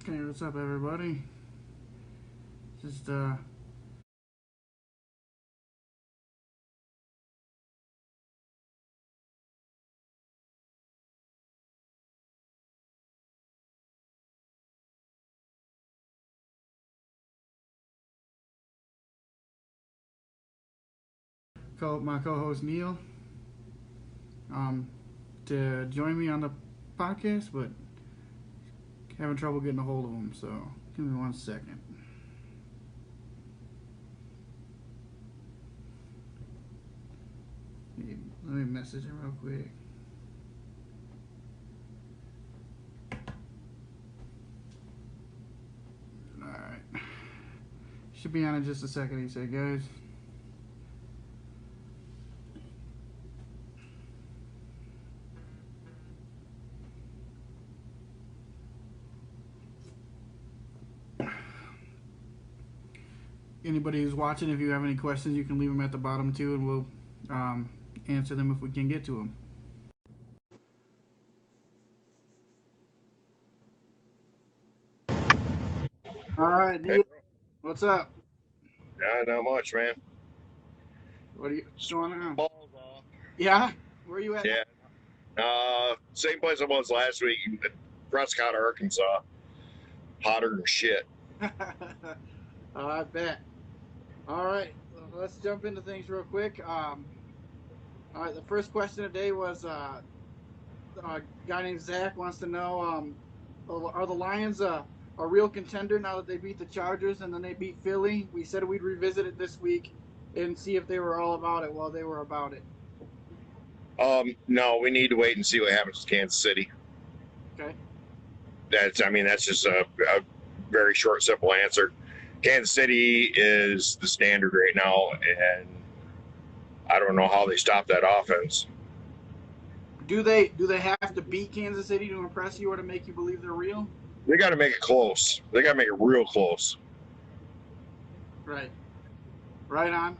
Okay, what's up, everybody? Just my co-host Neil um to join me on the podcast, but having trouble getting a hold of him. So give me 1 second. Let me message him real quick. All right, should be on in just a second. He said, guys. Anybody who's watching, if you have any questions, you can leave them at the bottom too, and we'll answer them if we can get to them. All right, Hey, Neil, what's up? not much, man. What are you going on? Balls off. Yeah, where are you at? Yeah. Same place I was last week in Prescott, Arkansas. Hotter than shit. Oh, I bet. All right, let's jump into things real quick. All right, the first question today was a guy named Zach wants to know: are the Lions a real contender now that they beat the Chargers and then they beat Philly? We said we'd revisit it this week and see if they were all about it. Well, they were about it. No, we need to wait and see what happens to Kansas City. Okay. That's just a very short, simple answer. Kansas City is the standard right now, and I don't know how they stop that offense. Do they have to beat Kansas City to impress you or to make you believe they're real? They got to make it close. They got to make it real close. Right. Right on.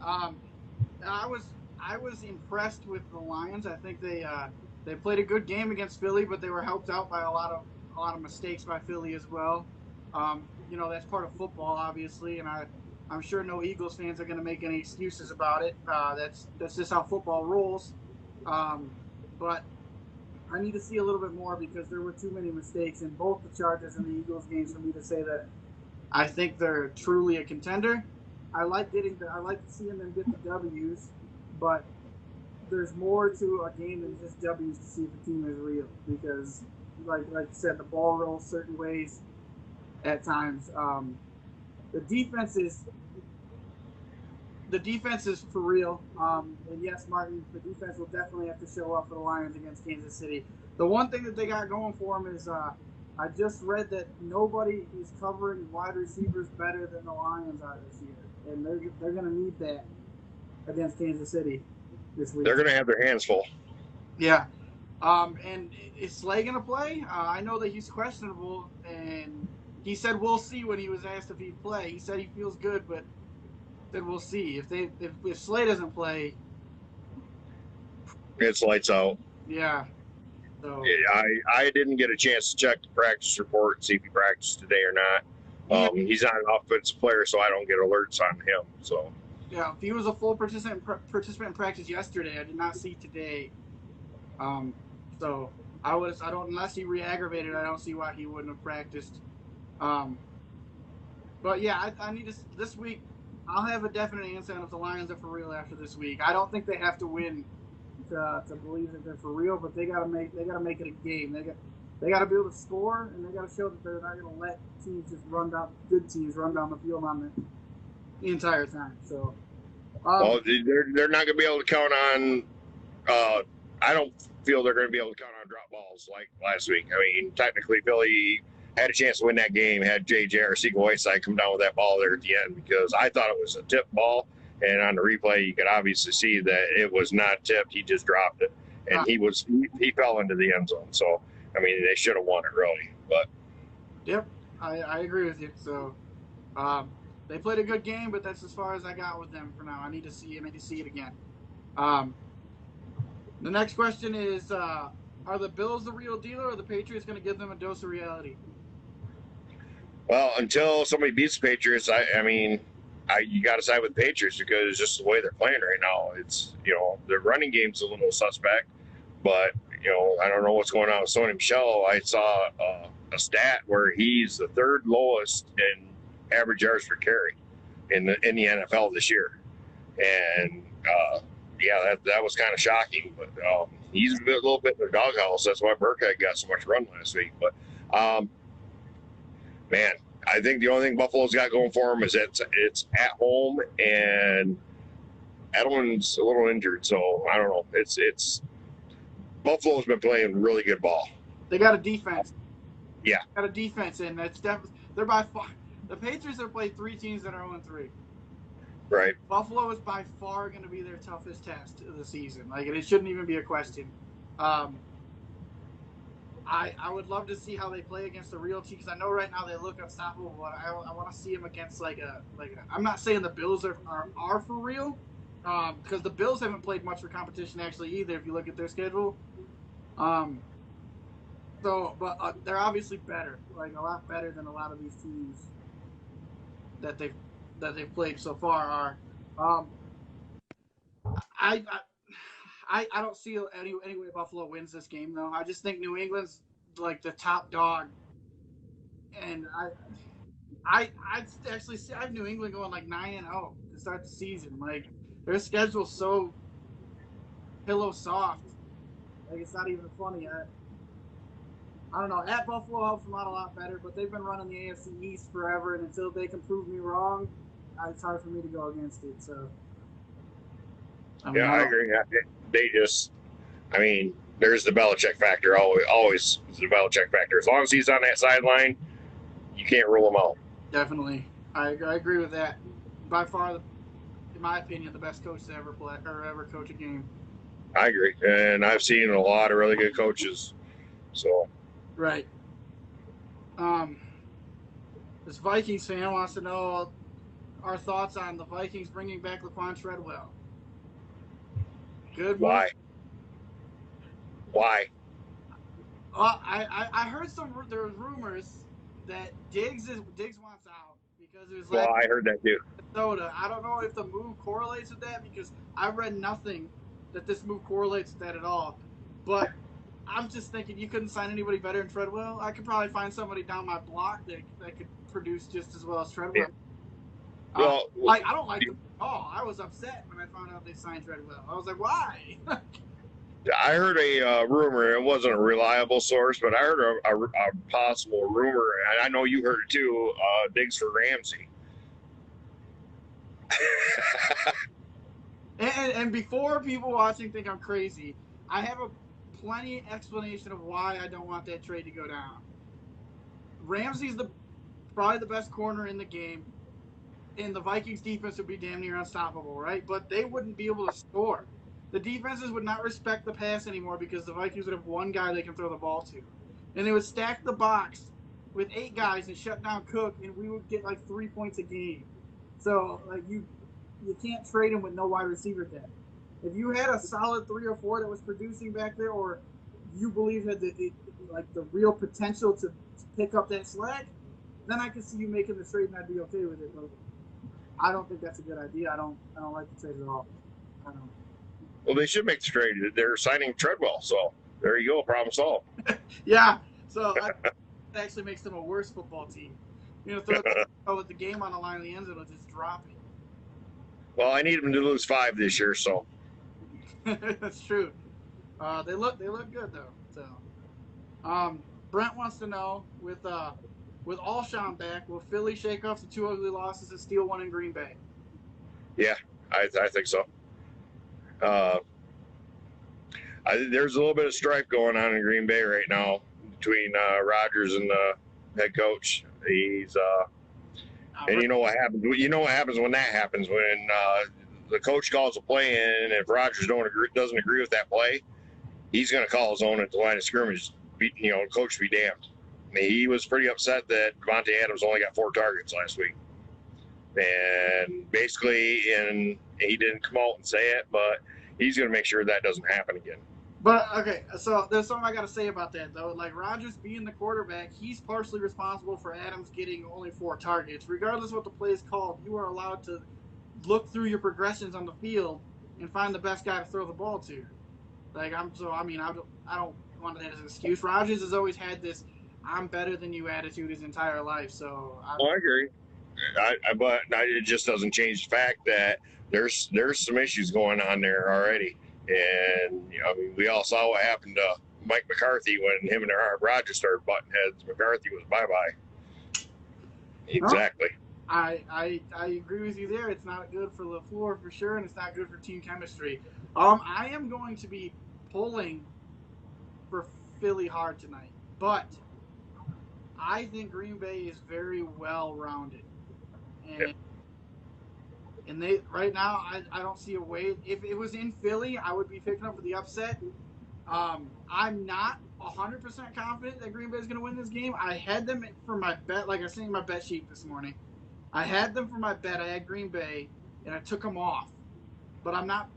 I was impressed with the Lions. I think they played a good game against Philly, but they were helped out by a lot of mistakes by Philly as well. That's part of football, obviously, and I'm sure no Eagles fans are going to make any excuses about it. That's just how football rolls. But I need to see a little bit more because there were too many mistakes in both the Chargers and the Eagles games for me to say that I think they're truly a contender. I like seeing them get the W's, but there's more to a game than just W's to see if the team is real. Because, like you said, the ball rolls certain ways at times. The defense is for real. And yes, Martin, the defense will definitely have to show up for the Lions against Kansas City. The one thing that they got going for them is I just read that nobody is covering wide receivers better than the Lions are this year, and they're going to need that against Kansas City this week. They're going to have their hands full. Yeah. And is Slay going to play? I know that he's questionable, and he said we'll see when he was asked if he'd play. He said he feels good, but said we'll see. If Slay doesn't play, it's lights out. Yeah. So I didn't get a chance to check the practice report and see if he practiced today or not. He's not an offensive player, so I don't get alerts on him. So yeah, if he was a full participant in practice yesterday, I did not see today. So I don't unless he re-aggravated, I don't see why he wouldn't have practiced. But yeah, I need to this week. I'll have a definite answer on if the Lions are for real after this week. I don't think they have to win to believe that they're for real, but they gotta make it a game. They got to be able to score, and they got to show that they're not going to let good teams run down the field on the entire time. So, they're not going to be able to count on. I don't feel they're going to be able to count on drop balls like last week. I mean, technically, Philly had a chance to win that game had J.J. Arcega-Whiteside come down with that ball there at the end, because I thought it was a tip ball, and on the replay you could obviously see that it was not tipped. He just dropped it, and he fell into the end zone. So I mean, they should have won it really. But yep, I agree with you. So they played a good game, but that's as far as I got with them for now. I need to see it again. The next question is, are the Bills the real deal, or are the Patriots going to give them a dose of reality? Well, until somebody beats the Patriots, I mean, you got to side with the Patriots because it's just the way they're playing right now. It's, their running game's a little suspect, but, I don't know what's going on with Sony Michel. I saw a stat where he's the third lowest in average yards per carry in the NFL this year. And, yeah, that was kind of shocking, but he's a little bit in the doghouse. That's why Burkhead got so much run last week. But, man, I think the only thing Buffalo's got going for them is it's at home, and Edelman's a little injured, so I don't know. It's Buffalo's been playing really good ball. They got a defense. Yeah, got a defense, and they're by far the Patriots have played 3 teams that are 0-3. Right. Buffalo is by far going to be their toughest test of the season. Like, it shouldn't even be a question. I would love to see how they play against the real team, because I know right now they look unstoppable, but I want to see them against I'm not saying the Bills are for real, because the Bills haven't played much for competition actually either if you look at their schedule. But they're obviously better, like a lot better than a lot of these teams that they've played so far are. I don't see any way Buffalo wins this game though. I just think New England's like the top dog, and I actually see I have New England going like 9-0 to start the season. Like, their schedule's so pillow soft, like it's not even funny. I don't know. At Buffalo helps them out a lot better, but they've been running the AFC East forever, and until they can prove me wrong, it's hard for me to go against it. So, I agree. There's the Belichick factor. Always the Belichick factor. As long as he's on that sideline, you can't rule him out. Definitely, I agree with that. By far, in my opinion, the best coach to ever play or ever coach a game. I agree, and I've seen a lot of really good coaches. So. Right. This Vikings fan wants to know our thoughts on the Vikings bringing back Laquan Treadwell. Good. Why? I heard there was rumors that Diggs wants out because it was like. Well, I heard that too. Minnesota. I don't know if the move correlates with that, because I read nothing that this move correlates with that at all. But I'm just thinking, you couldn't sign anybody better than Treadwell. I could probably find somebody down my block that could produce just as well as Treadwell. Yeah. Well, I don't like them at all. I was upset when I found out they signed Treadwell. I was like, why? I heard a rumor. It wasn't a reliable source, but I heard a possible rumor, and I know you heard it too. Diggs for Ramsey. and before people watching think I'm crazy, I have a plenty explanation of why I don't want that trade to go down. Ramsey's probably the best corner in the game, and the Vikings defense would be damn near unstoppable, right? But they wouldn't be able to score. The defenses would not respect the pass anymore because the Vikings would have one guy they can throw the ball to. And they would stack the box with 8 guys and shut down Cook, and we would get like 3 points a game. So, like, you can't trade him with no wide receiver depth. If you had a solid 3 or 4 that was producing back there, or you believe had the real potential to pick up that slack, then I could see you making the trade and I'd be okay with it. But I don't think that's a good idea. I don't like the trade at all. I don't. Well, they should make the trade. They're signing Treadwell, so there you go. Problem solved. Yeah. So that actually makes them a worse football team. Throw with the game on the line of the end zone, it'll just drop it. Well, I need them to lose 5 this year, so. That's true. They look good though. So, Brent wants to know with Alshon back, will Philly shake off the 2 ugly losses and steal one in Green Bay? Yeah, I think so. There's a little bit of strife going on in Green Bay right now between Rodgers and the head coach. He's and you know what happens. You know what happens when that happens, when the coach calls a play in, and if Rodgers doesn't agree with that play, he's going to call his own at the line of scrimmage. Coach be damned. I mean, he was pretty upset that Davante Adams only got 4 targets last week, and basically, he didn't come out and say it, but he's going to make sure that doesn't happen again. But okay, so there's something I got to say about that though. Like Rodgers being the quarterback, he's partially responsible for Adams getting only 4 targets. Regardless of what the play is called, you are allowed to look through your progressions on the field and find the best guy to throw the ball to. Like I don't want that as an excuse. Rodgers has always had this "I'm better than you" attitude his entire life. So I agree. But it just doesn't change the fact that there's some issues going on there already. And I mean, we all saw what happened to Mike McCarthy when him and Rodgers started butting heads. McCarthy was bye-bye. Exactly. I agree with you there. It's not good for LaFleur for sure, and it's not good for team chemistry. I am going to be pulling for Philly hard tonight, but I think Green Bay is very well rounded, and they right now I don't see a way. If it was in Philly, I would be picking up for the upset. I'm not 100% confident that Green Bay is going to win this game. I had them for my bet, like I was saying in my bet sheet this morning. I had them for my bet. I had Green Bay, and I took them off. But I'm not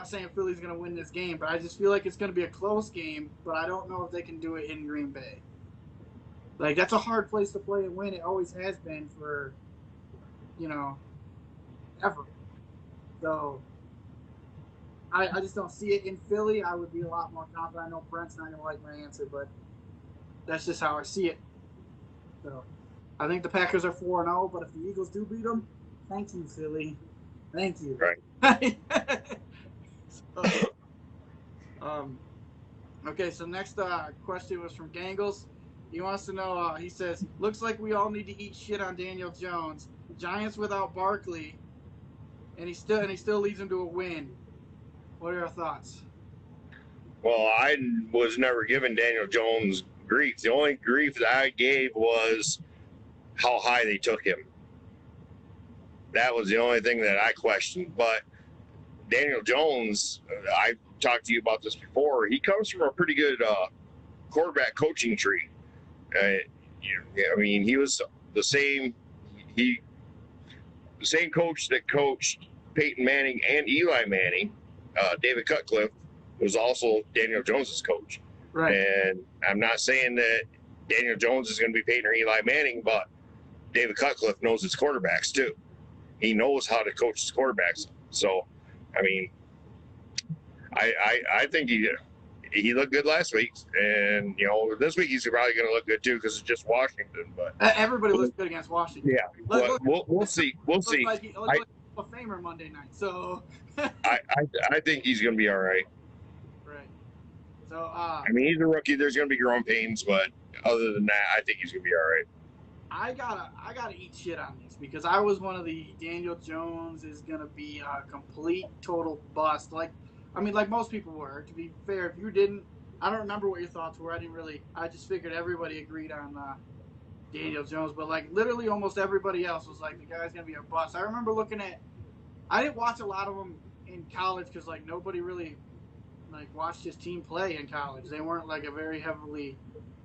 saying Philly's going to win this game. But I just feel like it's going to be a close game. But I don't know if they can do it in Green Bay. Like that's a hard place to play and win. It always has been for, ever. So I just don't see it in Philly. I would be a lot more confident. I know Brent's not going to like my answer, but that's just how I see it. So I think the Packers are 4-0, but if the Eagles do beat them, thank you, Philly. Thank you. Right. Okay, so next question was from Gangles. He wants to know, he says, looks like we all need to eat shit on Daniel Jones. Giants without Barkley, and he still leads them to a win. What are your thoughts? Well, I was never given Daniel Jones grief. The only grief that I gave was how high they took him. That was the only thing that I questioned. But Daniel Jones, I talked to you about this before. He comes from a pretty good quarterback coaching tree. I mean, he was the same coach that coached Peyton Manning and Eli Manning. David Cutcliffe was also Daniel Jones's coach. Right. And I'm not saying that Daniel Jones is going to be Peyton or Eli Manning, but David Cutcliffe knows his quarterbacks too. He knows how to coach his quarterbacks. So, I mean, I think he looked good last week, and this week he's probably going to look good too because it's just Washington. But everybody looks good against Washington. Yeah, but we'll see. We'll see. Like a famer Monday night. So I think he's going to be all right. Right. So I mean, he's a rookie. There's going to be growing pains, but other than that, I think he's going to be all right. I gotta eat shit on this because I was one of the Daniel Jones is gonna be a complete total bust. Like most people were. To be fair, if you didn't, I don't remember what your thoughts were. I just figured everybody agreed on Daniel Jones, but like literally almost everybody else was like the guy's gonna be a bust. I remember I didn't watch a lot of them in college because like nobody really like watched his team play in college. They weren't like a very heavily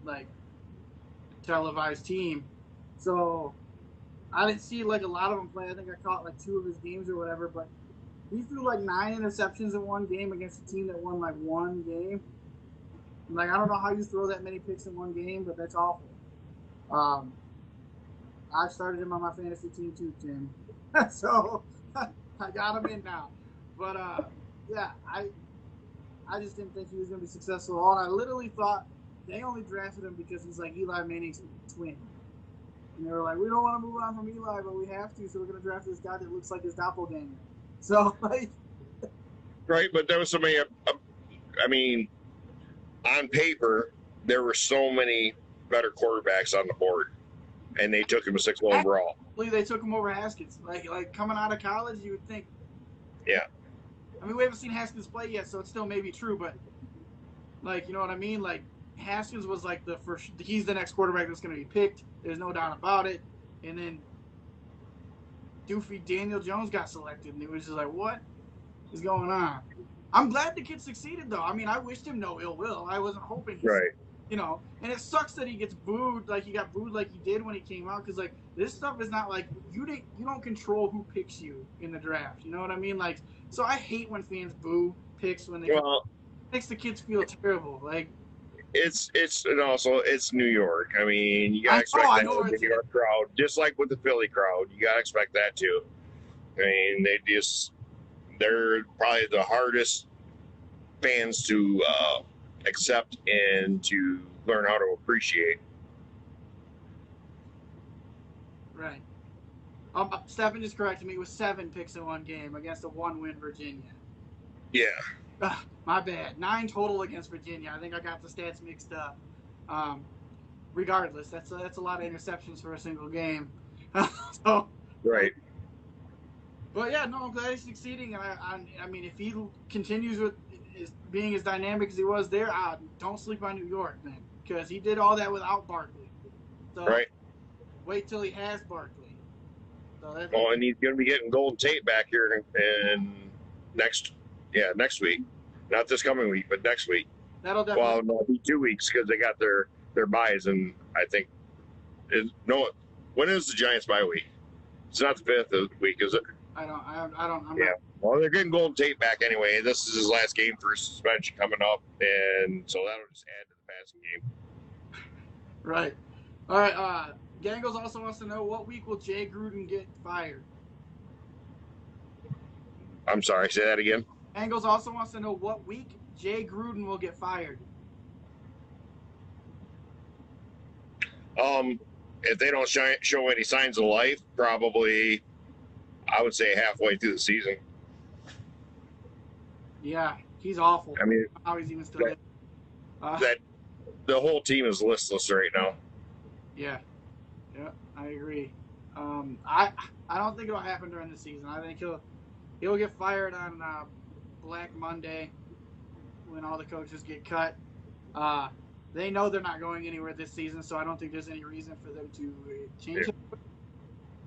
like televised team. So I didn't see like a lot of them play. I think I caught like 2 of his games or whatever, but he threw like 9 interceptions in one game against a team that won like 1 game. Like I don't know how you throw that many picks in 1 game, but that's awful. I started him on my fantasy team too, Tim. So I got him in now. But yeah, I just didn't think he was gonna be successful at all. And I literally thought they only drafted him because he's like Eli Manning's twin. And they were like, we don't want to move on from Eli, but we have to, so we're going to draft this guy that looks like his doppelganger. So, like... Right, but there was so many... I mean, on paper, there were so many better quarterbacks on the board, and they took him a 6th overall. They took him over Haskins. Like coming out of college, you would think... Yeah. I mean, we haven't seen Haskins play yet, so it still may be true, but... Like, you know what I mean? Like, Haskins was like the first... He's the next quarterback that's going to be picked. There's no doubt about it. And then doofy Daniel Jones got selected, and it was just like, what is going on? I'm glad the kid succeeded, though. I mean, I wished him no ill will. I wasn't hoping right. And it sucks that he gets booed, like he got booed like he did when he came out, because, like, this stuff is not like, you don't control who picks you in the draft. You know what I mean? Like, so I hate when fans boo picks when they makes the kids feel terrible. Like, and also it's New York. I mean, you gotta expect I that know from the New York crowd, just like with the Philly crowd. You gotta expect that too. I mean, they're probably the hardest fans to accept and to learn how to appreciate. right. Stephen just corrected me. It was 7 picks in one game against a 1-win Virginia. Yeah. My bad. 9 total against Virginia. I think I got the stats mixed up. Regardless, that's a lot of interceptions for a single game. So, Right. but yeah, no, I'm glad he's succeeding. I mean, if he continues with being as dynamic as he was there, don't sleep on New York, man, because he did all that without Barkley. So Right. wait till he has Barkley. So and he's going to be getting Golden Tate back here in next week. Not this coming week, but next week. That'll definitely. Well, no, it'll be 2 weeks because they got their buys, and I think when is the Giants bye week? It's not the 5th week, is it? I don't. Yeah. Well, they're getting Golden Tate back anyway. This is his last game for suspension coming up, and so that'll just add to the passing game. Right. All right. Gangles also wants to know, what week will Jay Gruden get fired? I'm sorry, say that again. Gangles also wants to know what week Jay Gruden will get fired. If they don't show any signs of life, probably, I would say halfway through the season. Yeah, he's awful. I mean, how he's even still that the whole team is listless right now. Yeah, I agree. I don't think it'll happen during the season. I think he'll get fired on Black Monday when all the coaches get cut. They know they're not going anywhere this season, so I don't think there's any reason for them to change it.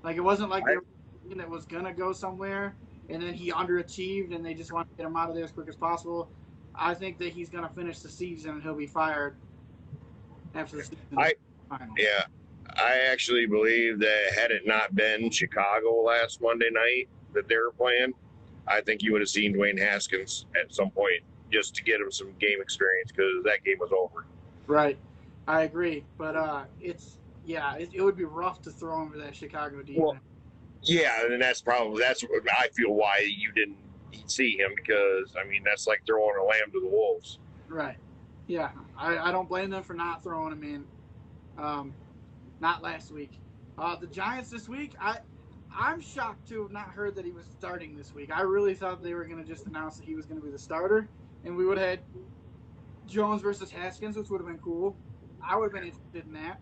Like, it wasn't like they were thinking that was gonna go somewhere, and then he underachieved, and they just want to get him out of there as quick as possible. I think that he's gonna finish the season and he'll be fired after the season. I actually believe that had it not been Chicago last Monday night that they were playing, I think you would have seen Dwayne Haskins at some point just to get him some game experience because that game was over. Right, I agree, but it would be rough to throw him to that Chicago defense. Well, yeah, and that's what I feel why you didn't see him, because I mean that's like throwing a lamb to the wolves. Right. Yeah, I don't blame them for not throwing him in. Not last week. The Giants this week, I'm shocked to have not heard that he was starting this week. I really thought they were going to just announce that he was going to be the starter, and we would have had Jones versus Haskins, which would have been cool. I would have been interested in that.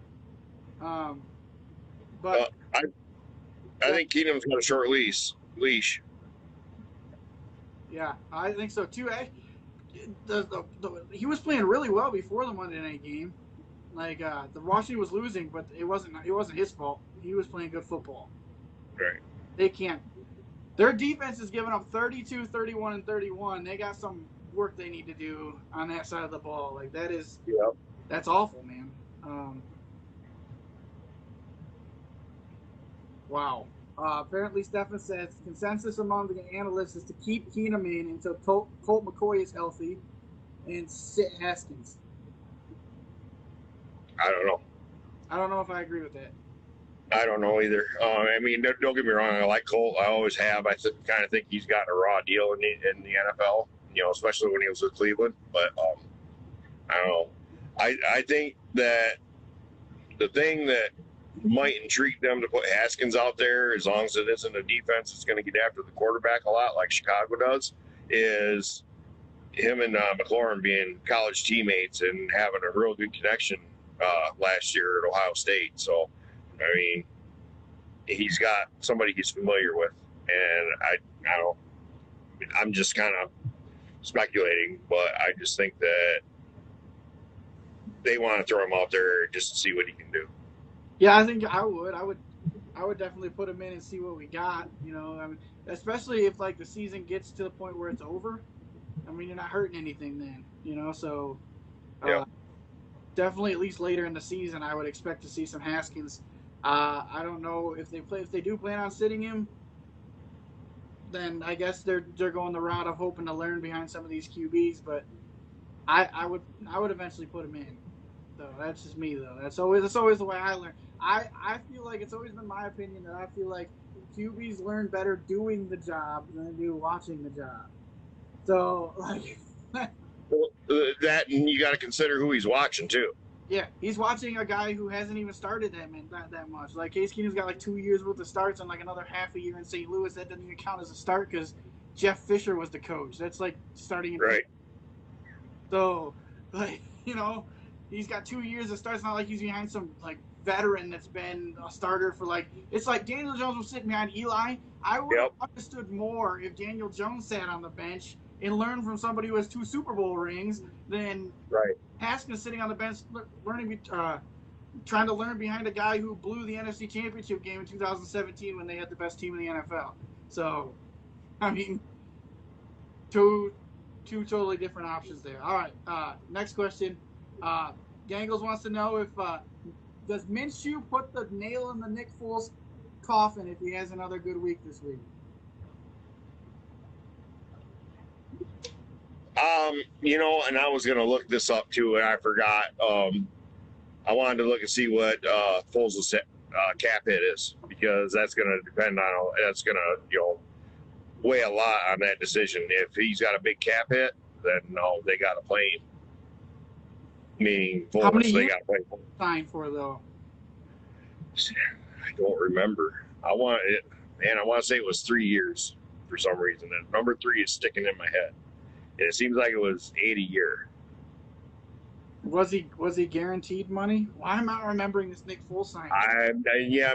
But I think Keenum's got a short leash. Yeah, I think so too. He was playing really well before the Monday night game. Like, the Washington was losing, but it wasn't his fault. He was playing good football. Right. They can't. Their defense is giving up 32, 31, and 31. They got some work they need to do on that side of the ball. Like, that's awful, man. Wow. Apparently, Stefan says consensus among the analysts is to keep Keenum in until Colt McCoy is healthy and sit Haskins. I don't know. I don't know if I agree with that. I don't know either. I mean, don't get me wrong. I like Colt. I always have. I kind of think he's got a raw deal in the NFL. Especially when he was with Cleveland. But I don't know. I think that the thing that might intrigue them to put Haskins out there, as long as it isn't a defense that's going to get after the quarterback a lot like Chicago does, is him and McLaurin being college teammates and having a real good connection last year at Ohio State. So, I mean, he's got somebody he's familiar with, and I don't. I'm just kind of speculating, but I just think that they want to throw him out there just to see what he can do. Yeah, I think I would definitely put him in and see what we got. I mean, especially if like the season gets to the point where it's over. I mean, you're not hurting anything then. So definitely at least later in the season, I would expect to see some Haskins. I don't know if they do plan on sitting him. Then I guess they're going the route of hoping to learn behind some of these QBs, but I would eventually put him in. So that's just me though. That's always the way I learn. I feel like it's always been my opinion that I feel like QBs learn better doing the job than they do watching the job. So like Well, that, and you got to consider who he's watching too. yeah, he's watching a guy who hasn't even started that much. Like Case Keenum's got like 2 years worth of starts and like another half a year in St. Louis. That doesn't even count as a start because Jeff Fisher was the coach. That's like starting in Right. So like he's got 2 years of starts. It's not like he's behind some like veteran that's been a starter for like. It's like Daniel Jones was sitting behind Eli. I would have understood more if Daniel Jones sat on the bench and learned from somebody who has 2 Super Bowl rings than Haskins sitting on the bench trying to learn behind a guy who blew the NFC Championship game in 2017 when they had the best team in the NFL. So, I mean, two totally different options there. All right, next question. Gangles wants to know if does Minshew put the nail in the Nick Foles coffin if he has another good week this week? And I was gonna look this up too, and I forgot. I wanted to look and see what Foles' cap hit is, because that's gonna depend on weigh a lot on that decision. If he's got a big cap hit, then no, they got to play him. Meaning Foles, how many they years got to play him. Sign for though? I don't remember. I want to say it was 3 years for some reason. And number 3 is sticking in my head. And it seems like it was 8 a year. Was he guaranteed money? Why am I remembering this Nick Foles sign?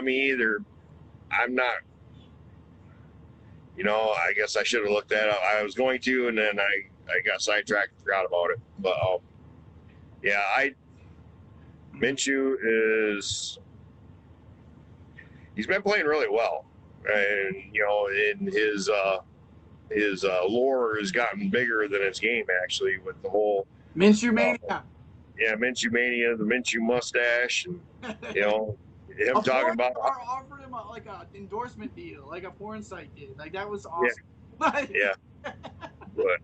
Me either. I'm not. I guess I should have looked that up. I was going to, and then I got sidetracked and forgot about it. But Minshew he's been playing really well, and in his lore has gotten bigger than his game actually, with the whole Minshew mania. Minshew mania, the Minshew mustache, and him talking about offered him like a endorsement deal, like a porn site did. Like that was awesome. Yeah. But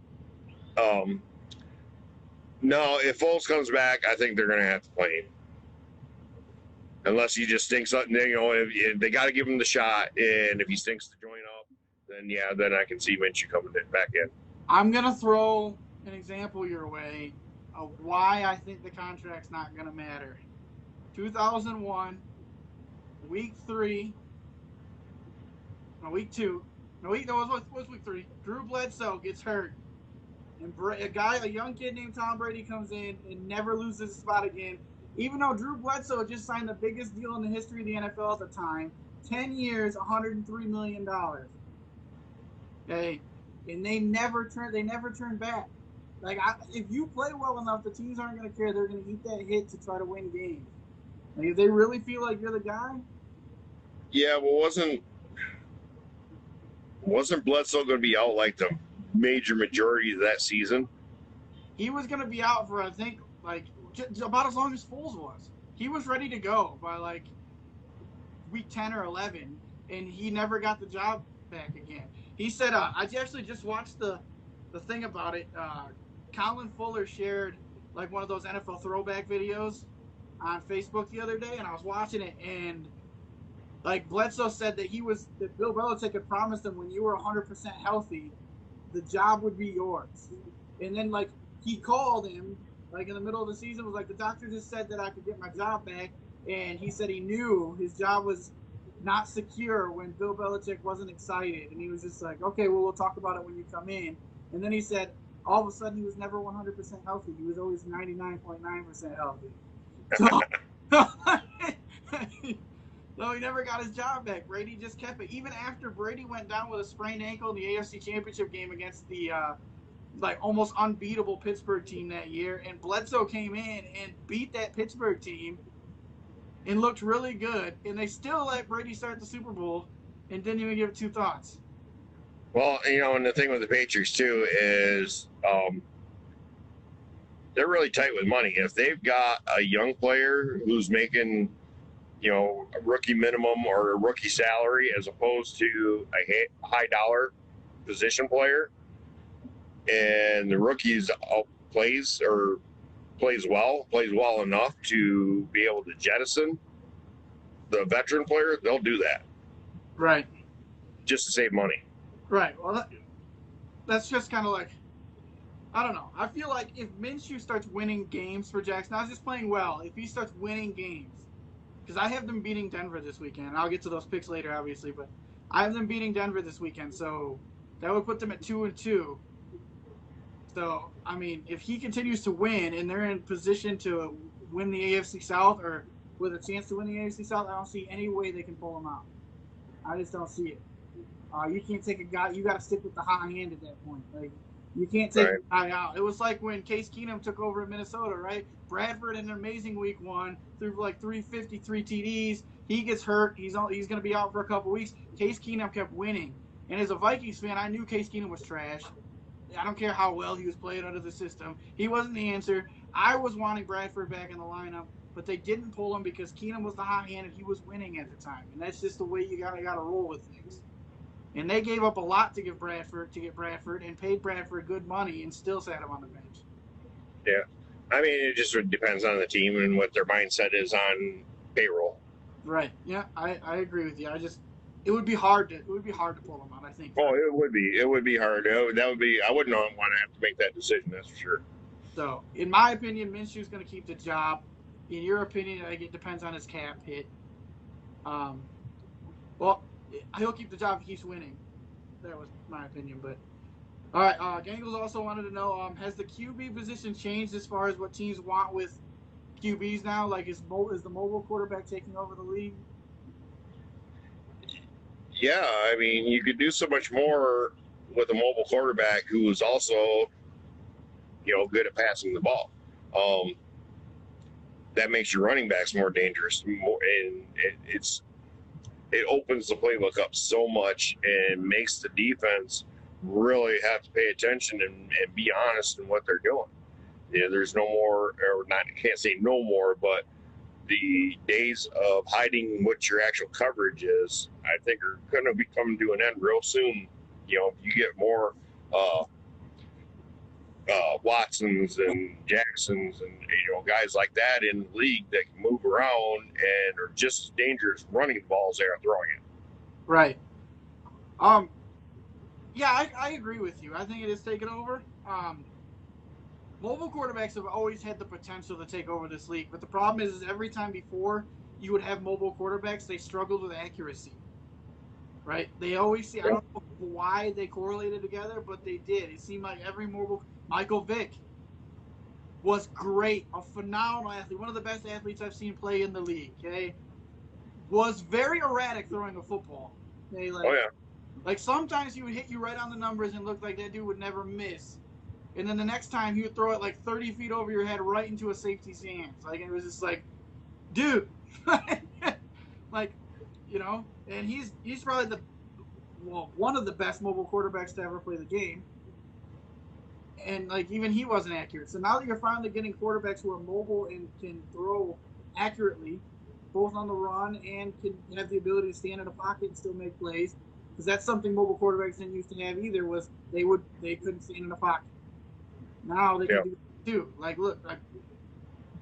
no, if Foles comes back, I think they're gonna have to play him. Unless he just stinks up, if they got to give him the shot, and if he stinks the joint up, then I can see Minshew coming back in. I'm gonna throw an example your way of why I think the contract's not gonna matter. 2001, week 3, no, week 2, no, it was week 3. Drew Bledsoe gets hurt, and a young kid named Tom Brady comes in and never loses his spot again. Even though Drew Bledsoe just signed the biggest deal in the history of the NFL at the time, 10 years, $103 million. Okay, and they never turn back. Like if you play well enough, the teams aren't going to care. They're going to eat that hit to try to win games. Like if they really feel like you're the guy. Yeah, well, wasn't Bledsoe going to be out like the major majority of that season? He was going to be out for, I think, like about as long as Foles was. He was ready to go by like week 10 or 11, and he never got the job back again. He said, I actually just watched the thing about it. Colin Fuller shared like one of those NFL throwback videos on Facebook the other day, and I was watching it, and like Bledsoe said that Bill Belichick had promised him when you were 100% healthy, the job would be yours. And then like he called him like in the middle of the season, was like, the doctor just said that I could get my job back, and he said he knew his job was not secure when Bill Belichick wasn't excited, and he was just like, okay, well, we'll talk about it when you come in. And then he said all of a sudden he was never 100% healthy. He was always 99.9% healthy. So he never got his job back. Brady just kept it. Even after Brady went down with a sprained ankle in the AFC Championship game against the like almost unbeatable Pittsburgh team that year, and Bledsoe came in and beat that Pittsburgh team and looked really good, and they still let Brady start the Super Bowl and didn't even give it 2 thoughts. Well, and the thing with the Patriots too is they're really tight with money. If they've got a young player who's making a rookie minimum or a rookie salary as opposed to a high dollar position player, and the rookies plays well enough to be able to jettison the veteran player, they'll do that. Right. Just to save money. Right. Well, that's just kind of like, I don't know. I feel like if Minshew starts winning games for Jackson, not just playing well, if he starts winning games, because I have them beating Denver this weekend. I'll get to those picks later, obviously, but I have them beating Denver this weekend, so that would put them at 2-2. So, I mean, if he continues to win and they're in position to win the AFC South or with a chance to win the AFC South, I don't see any way they can pull them out. I just don't see it. You can't take a guy. You got to stick with the hot hand at that point. Like, you can't take a guy out. It was like when Case Keenum took over in Minnesota, right? Bradford had an amazing week one, threw like 353 TDs. He gets hurt. He's going to be out for a couple weeks. Case Keenum kept winning. And as a Vikings fan, I knew Case Keenum was trash. I don't care how well he was playing under the system. He wasn't the answer. I was wanting Bradford back in the lineup, but they didn't pull him because Keenum was the hot hand and he was winning at the time. And that's just the way you gotta roll with things. And they gave up a lot to get Bradford and paid Bradford good money and still sat him on the bench. Yeah. I mean, it just depends on the team and what their mindset is on payroll. Right. Yeah, I agree with you. It would be hard to pull them out, I think. Oh, it would be. It would be hard. I wouldn't want to have to make that decision, that's for sure. So, in my opinion, Minshew's going to keep the job. In your opinion, it depends on his cap hit. Well, he'll keep the job if he keeps winning. That was my opinion. But all right, Gangles also wanted to know: has the QB position changed as far as what teams want with QBs now? Like, is the mobile quarterback taking over the league? Yeah, I mean, you could do so much more with a mobile quarterback who is also, good at passing the ball. That makes your running backs more dangerous, and it opens the playbook up so much and makes the defense really have to pay attention and be honest in what they're doing. There's no more, or not, I can't say no more, but the days of hiding what your actual coverage is, I think, are going to be coming to an end real soon. You get more Watsons and Jacksons and guys like that in the league that can move around and are just as dangerous running the ball as they are throwing it. Right. Yeah, I agree with you. I think it is taking over. Mobile quarterbacks have always had the potential to take over this league, but the problem is every time before you would have mobile quarterbacks, they struggled with accuracy. Right? They always see. I don't know why they correlated together, but they did. It seemed like every mobile. Michael Vick was great, a phenomenal athlete, one of the best athletes I've seen play in the league. Okay, was very erratic throwing a football. Okay, like sometimes he would hit you right on the numbers and look like that dude would never miss. And then the next time he would throw it like 30 feet over your head right into a safety's hands. Like, it was just like, dude, like, and he's probably one of the best mobile quarterbacks to ever play the game. And like, even he wasn't accurate. So now that you're finally getting quarterbacks who are mobile and can throw accurately, both on the run and can have the ability to stand in a pocket and still make plays, because that's something mobile quarterbacks didn't used to have either. Was they couldn't stand in a pocket. Now they can do it too. Like, look,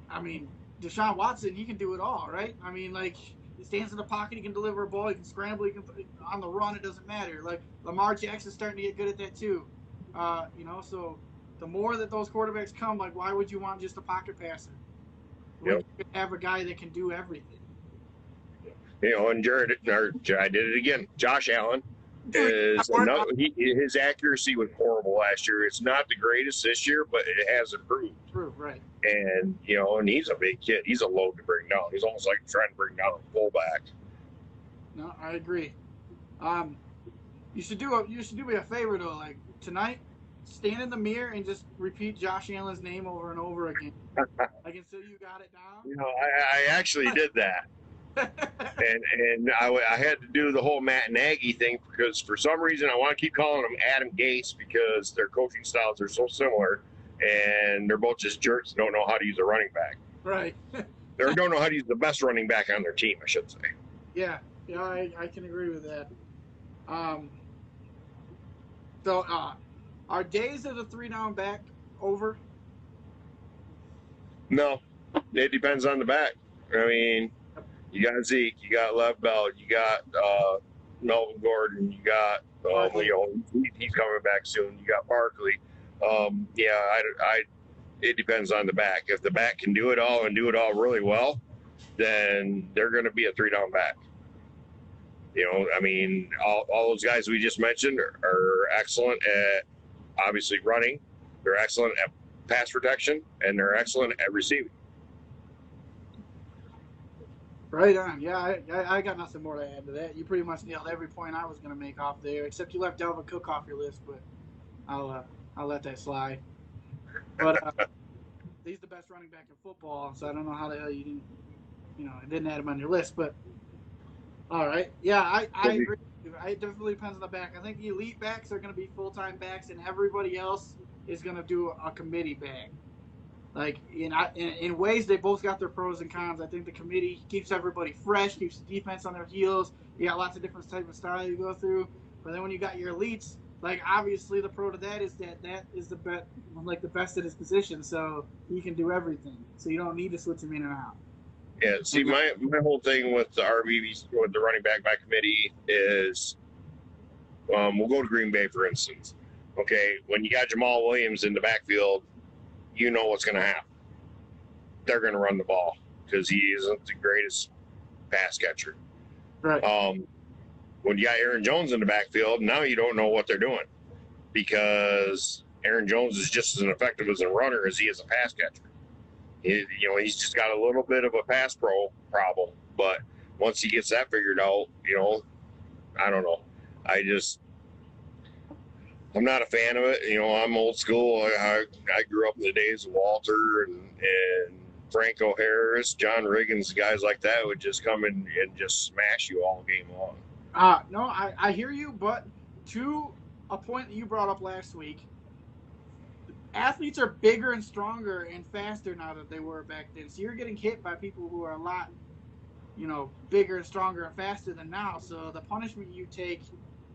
I mean, Deshaun Watson, he can do it all, right? I mean, like, he stands in the pocket, he can deliver a ball, he can scramble, he can on the run. It doesn't matter. Like, Lamar Jackson's starting to get good at that too. So the more that those quarterbacks come, like, why would you want just a pocket passer? When you could have a guy that can do everything. And I did it again. Josh Allen his accuracy was horrible last year. It's not the greatest this year, but it has improved. Right. And and he's a big kid. He's a load to bring down. He's almost like trying to bring down a fullback. No, I agree. You should do me a favor though. Like, tonight, stand in the mirror and just repeat Josh Allen's name over and over again. Like, until you got it down. I actually did that. and I had to do the whole Matt Nagy thing because for some reason I want to keep calling him Adam Gase because their coaching styles are so similar, and they're both just jerks. Don't know how to use a running back. Right. They don't know how to use the best running back on their team, I should say. Yeah, I can agree with that. So, are days of the 3-down back over? No, it depends on the back. I mean, you got Zeke, you got Lev Bell, you got Melvin Gordon, you got he's coming back soon. You got Barkley. It depends on the back. If the back can do it all and do it all really well, then they're going to be a 3-down back. I mean, all those guys we just mentioned are excellent at obviously running. They're excellent at pass protection, and they're excellent at receiving. Right on. Yeah, I got nothing more to add to that. You pretty much nailed every point I was going to make off there, except you left Dalvin Cook off your list, but I'll let that slide. But he's the best running back in football, so I don't know how the hell you didn't add him on your list. But all right, yeah, I agree. It definitely depends on the back. I think the elite backs are going to be full-time backs, and everybody else is going to do a committee back. Like in ways, they both got their pros and cons. I think the committee keeps everybody fresh, keeps the defense on their heels. You got lots of different types of style you go through. But then when you got your elites, like obviously the pro to that is that is the best at his position, so he can do everything. So you don't need to switch him in and out. Yeah, see, my whole thing with the RBB, with the running back by committee is, we'll go to Green Bay, for instance. Okay, when you got Jamal Williams in the backfield, you know what's going to happen. They're going to run the ball because he isn't the greatest pass catcher. Right. When you got Aaron Jones in the backfield, now you don't know what they're doing because Aaron Jones is just as effective as a runner as he is a pass catcher. He's just got a little bit of a pass pro problem, but once he gets that figured out, I don't know. I'm not a fan of it. I'm old school. I grew up in the days of Walter and Franco Harris, John Riggins, guys like that would just come in and just smash you all game long. No, I hear you, but to a point that you brought up last week, athletes are bigger and stronger and faster now than they were back then. So you're getting hit by people who are a lot, bigger and stronger and faster than now. So the punishment you take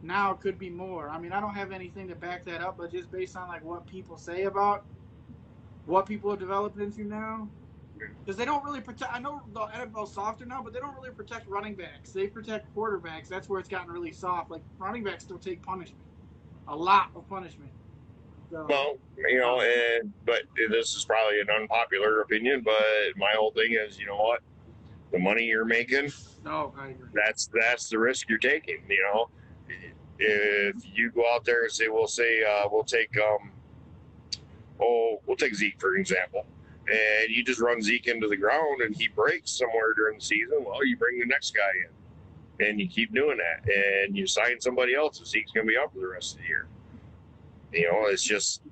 now could be more. I mean, I don't have anything to back that up, but just based on like what people say about what people have developed into now, because they don't really protect. I know the NFL's softer now, but they don't really protect running backs. They protect quarterbacks. That's where it's gotten really soft. Like running backs still take punishment, a lot of punishment. So, well, but this is probably an unpopular opinion, but my whole thing is, what? The money you're making, no, I agree. That's the risk you're taking, If you go out there and say, we'll take Zeke, for example, and you just run Zeke into the ground and he breaks somewhere during the season, well, you bring the next guy in and you keep doing that and you sign somebody else and Zeke's going to be out for the rest of the year. It's just,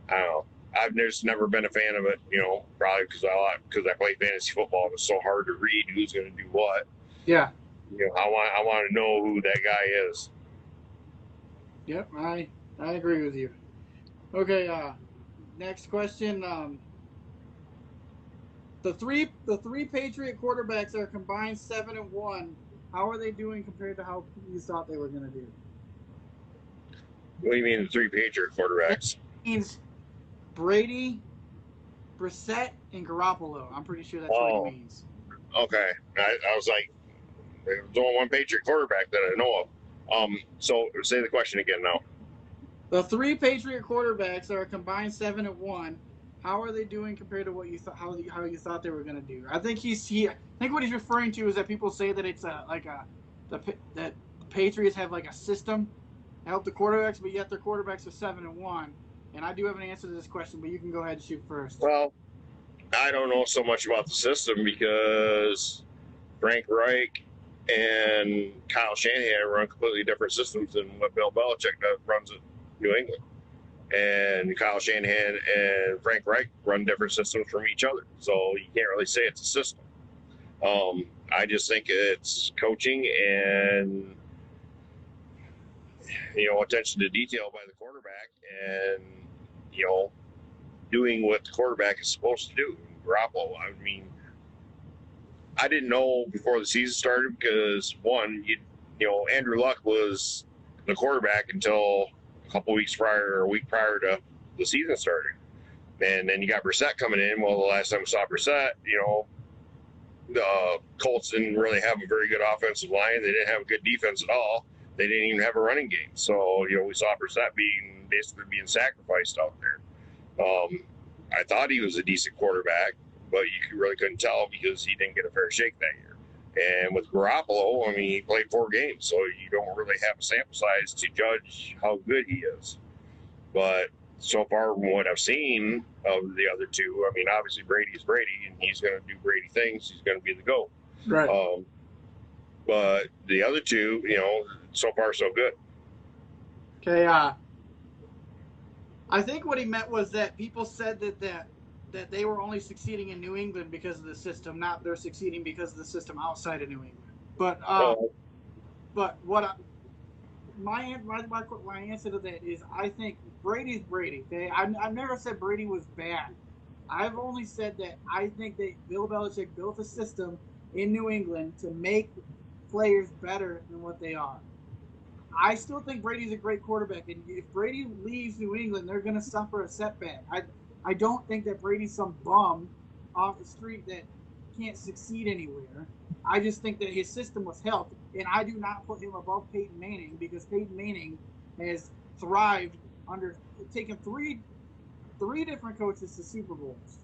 I don't know. I've just never been a fan of it, probably because I play fantasy football and it's so hard to read who's going to do what. Yeah. I want to know who that guy is. Yep, I agree with you. Okay, next question. The three Patriot quarterbacks are combined 7-1. How are they doing compared to how you thought they were going to do? What do you mean the three Patriot quarterbacks? It means Brady, Brissett, and Garoppolo. I'm pretty sure that's what it means. Okay. I was like, there's only one Patriot quarterback that I know of. So say the question again now. The three Patriot quarterbacks are combined 7-1. How are they doing compared to what you thought? How you thought they were going to do? I think I think what he's referring to is that people say that it's that the Patriots have like a system to help the quarterbacks, but yet their quarterbacks are 7-1. And I do have an answer to this question, but you can go ahead and shoot first. Well, I don't know so much about the system because Frank Reich and Kyle Shanahan run completely different systems than what Bill Belichick runs at New England. And Kyle Shanahan and Frank Reich run different systems from each other. So you can't really say it's a system. I just think it's coaching and, attention to detail by the quarterback and, doing what the quarterback is supposed to do. Garoppolo, I mean, I didn't know before the season started because, one, Andrew Luck was the quarterback until a couple weeks prior or a week prior to the season starting. And then you got Brissett coming in. Well, the last time we saw Brissett, the Colts didn't really have a very good offensive line. They didn't have a good defense at all. They didn't even have a running game. So, we saw Brissett basically being sacrificed out there. I thought he was a decent quarterback, but you really couldn't tell because he didn't get a fair shake that year. And with Garoppolo, he played 4 games, so you don't really have a sample size to judge how good he is. But so far from what I've seen of the other two, obviously Brady's Brady, and he's going to do Brady things. He's going to be the GOAT. Right. But the other two, so far so good. Okay. I think what he meant was that people said that they were only succeeding in New England because of the system, not they're succeeding because of the system outside of New England. But what my answer to that is, I think Brady's Brady. Okay, I've never said Brady was bad. I've only said that I think that Bill Belichick built a system in New England to make players better than what they are. I still think Brady's a great quarterback, and if Brady leaves New England, they're going to suffer a setback. I don't think that Brady's some bum off the street that can't succeed anywhere. I just think that his system was helped, and I do not put him above Peyton Manning because Peyton Manning has thrived under taking three different coaches to Super Bowls.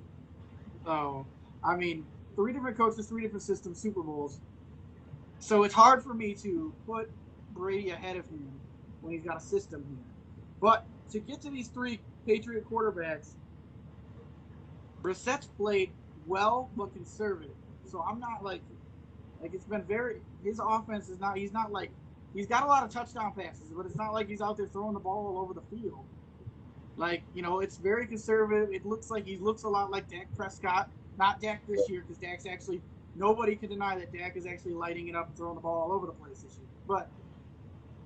So, 3 different coaches, 3 different systems, Super Bowls. So it's hard for me to put Brady ahead of him when he's got a system here. But to get to these 3 Patriot quarterbacks, Brissett's played well but conservative. So I'm not like it's been his offense is not, he's got a lot of touchdown passes, but it's not like he's out there throwing the ball all over the field. It's very conservative. It looks like he looks a lot like Dak Prescott. Not Dak this year, because Dak's actually, nobody can deny that Dak is actually lighting it up and throwing the ball all over the place this year. But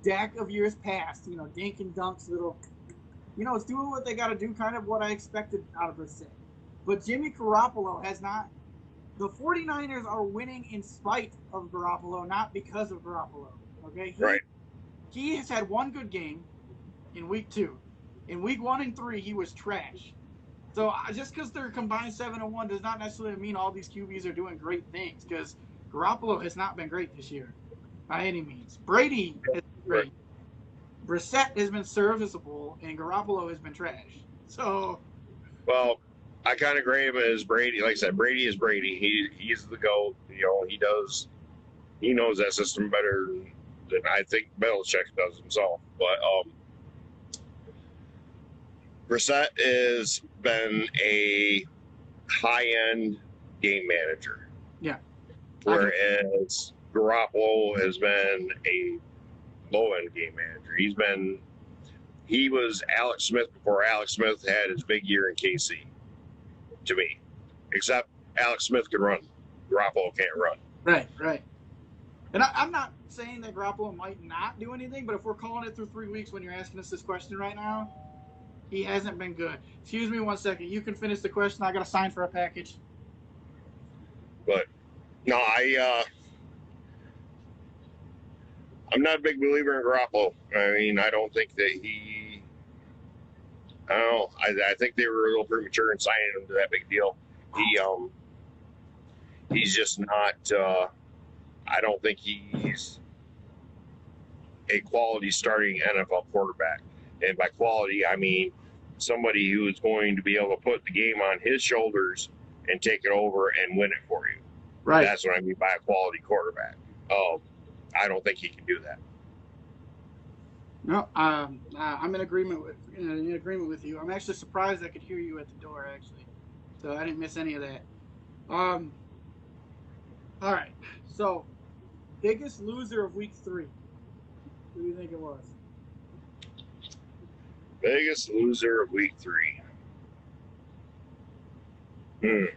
Dak of years past, dink and dunks, it's doing what they got to do, kind of what I expected out of Brissett. But Jimmy Garoppolo has not. The 49ers are winning in spite of Garoppolo, not because of Garoppolo. Okay? He has had 1 good game in week 2. In week 1 and 3, he was trash. So just because they're combined 7-1 does not necessarily mean all these QBs are doing great things, because Garoppolo has not been great this year by any means. Brady has been great. Brissett has been serviceable, and Garoppolo has been trash. So, well, I kind of grade him as Brady. Like I said, Brady is Brady. He's the GOAT. He knows that system better than I think Belichick does himself. But Brissett has been a high-end game manager. Yeah. Whereas Garoppolo has been a low-end game manager. He was Alex Smith before Alex Smith had his big year in KC, to me. Except Alex Smith can run. Garoppolo can't run. Right. And I'm not saying that Garoppolo might not do anything, but if we're calling it through 3 weeks when you're asking us this question right now, he hasn't been good. Excuse me 1 second. You can finish the question. I got to sign for a package. But, no, I'm not a big believer in Garoppolo. I don't think that I don't know. I think they were a little premature in signing him to that big deal. He's just not. I don't think he's a quality starting NFL quarterback. And by quality, I mean somebody who is going to be able to put the game on his shoulders and take it over and win it for you. Right. That's what I mean by a quality quarterback. I don't think he can do that. No, I'm in agreement with you. I'm actually surprised I could hear you at the door, actually. So I didn't miss any of that. All right. So, biggest loser of week 3. Who do you think it was? Biggest loser of week 3. I'd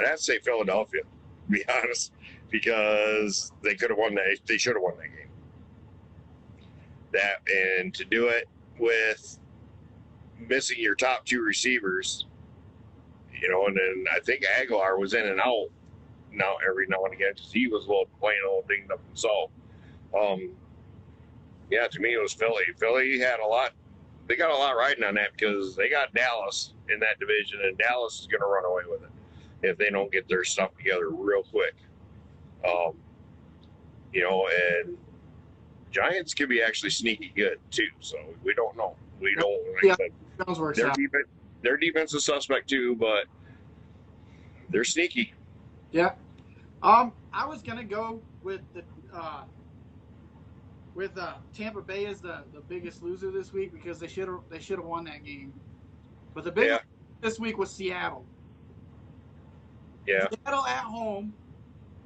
have to say Philadelphia, to be honest, because they could have won that. They should have won that game. And to do it with missing your top 2 receivers, and then I think Aguilar was in and out every now and again because he was playing a little dinged up himself. Yeah, to me it was Philly. Philly had a lot they got a lot riding on that because they got Dallas in that division, and Dallas is going to run away with it if they don't get their stuff together real quick. And Giants could be actually sneaky good too. So we don't know. We don't. Yeah, their defense is suspect too, but they're sneaky. Yeah. I was gonna go with Tampa Bay as the biggest loser this week because they should have won that game. But the big this week was Seattle. Yeah. Seattle at home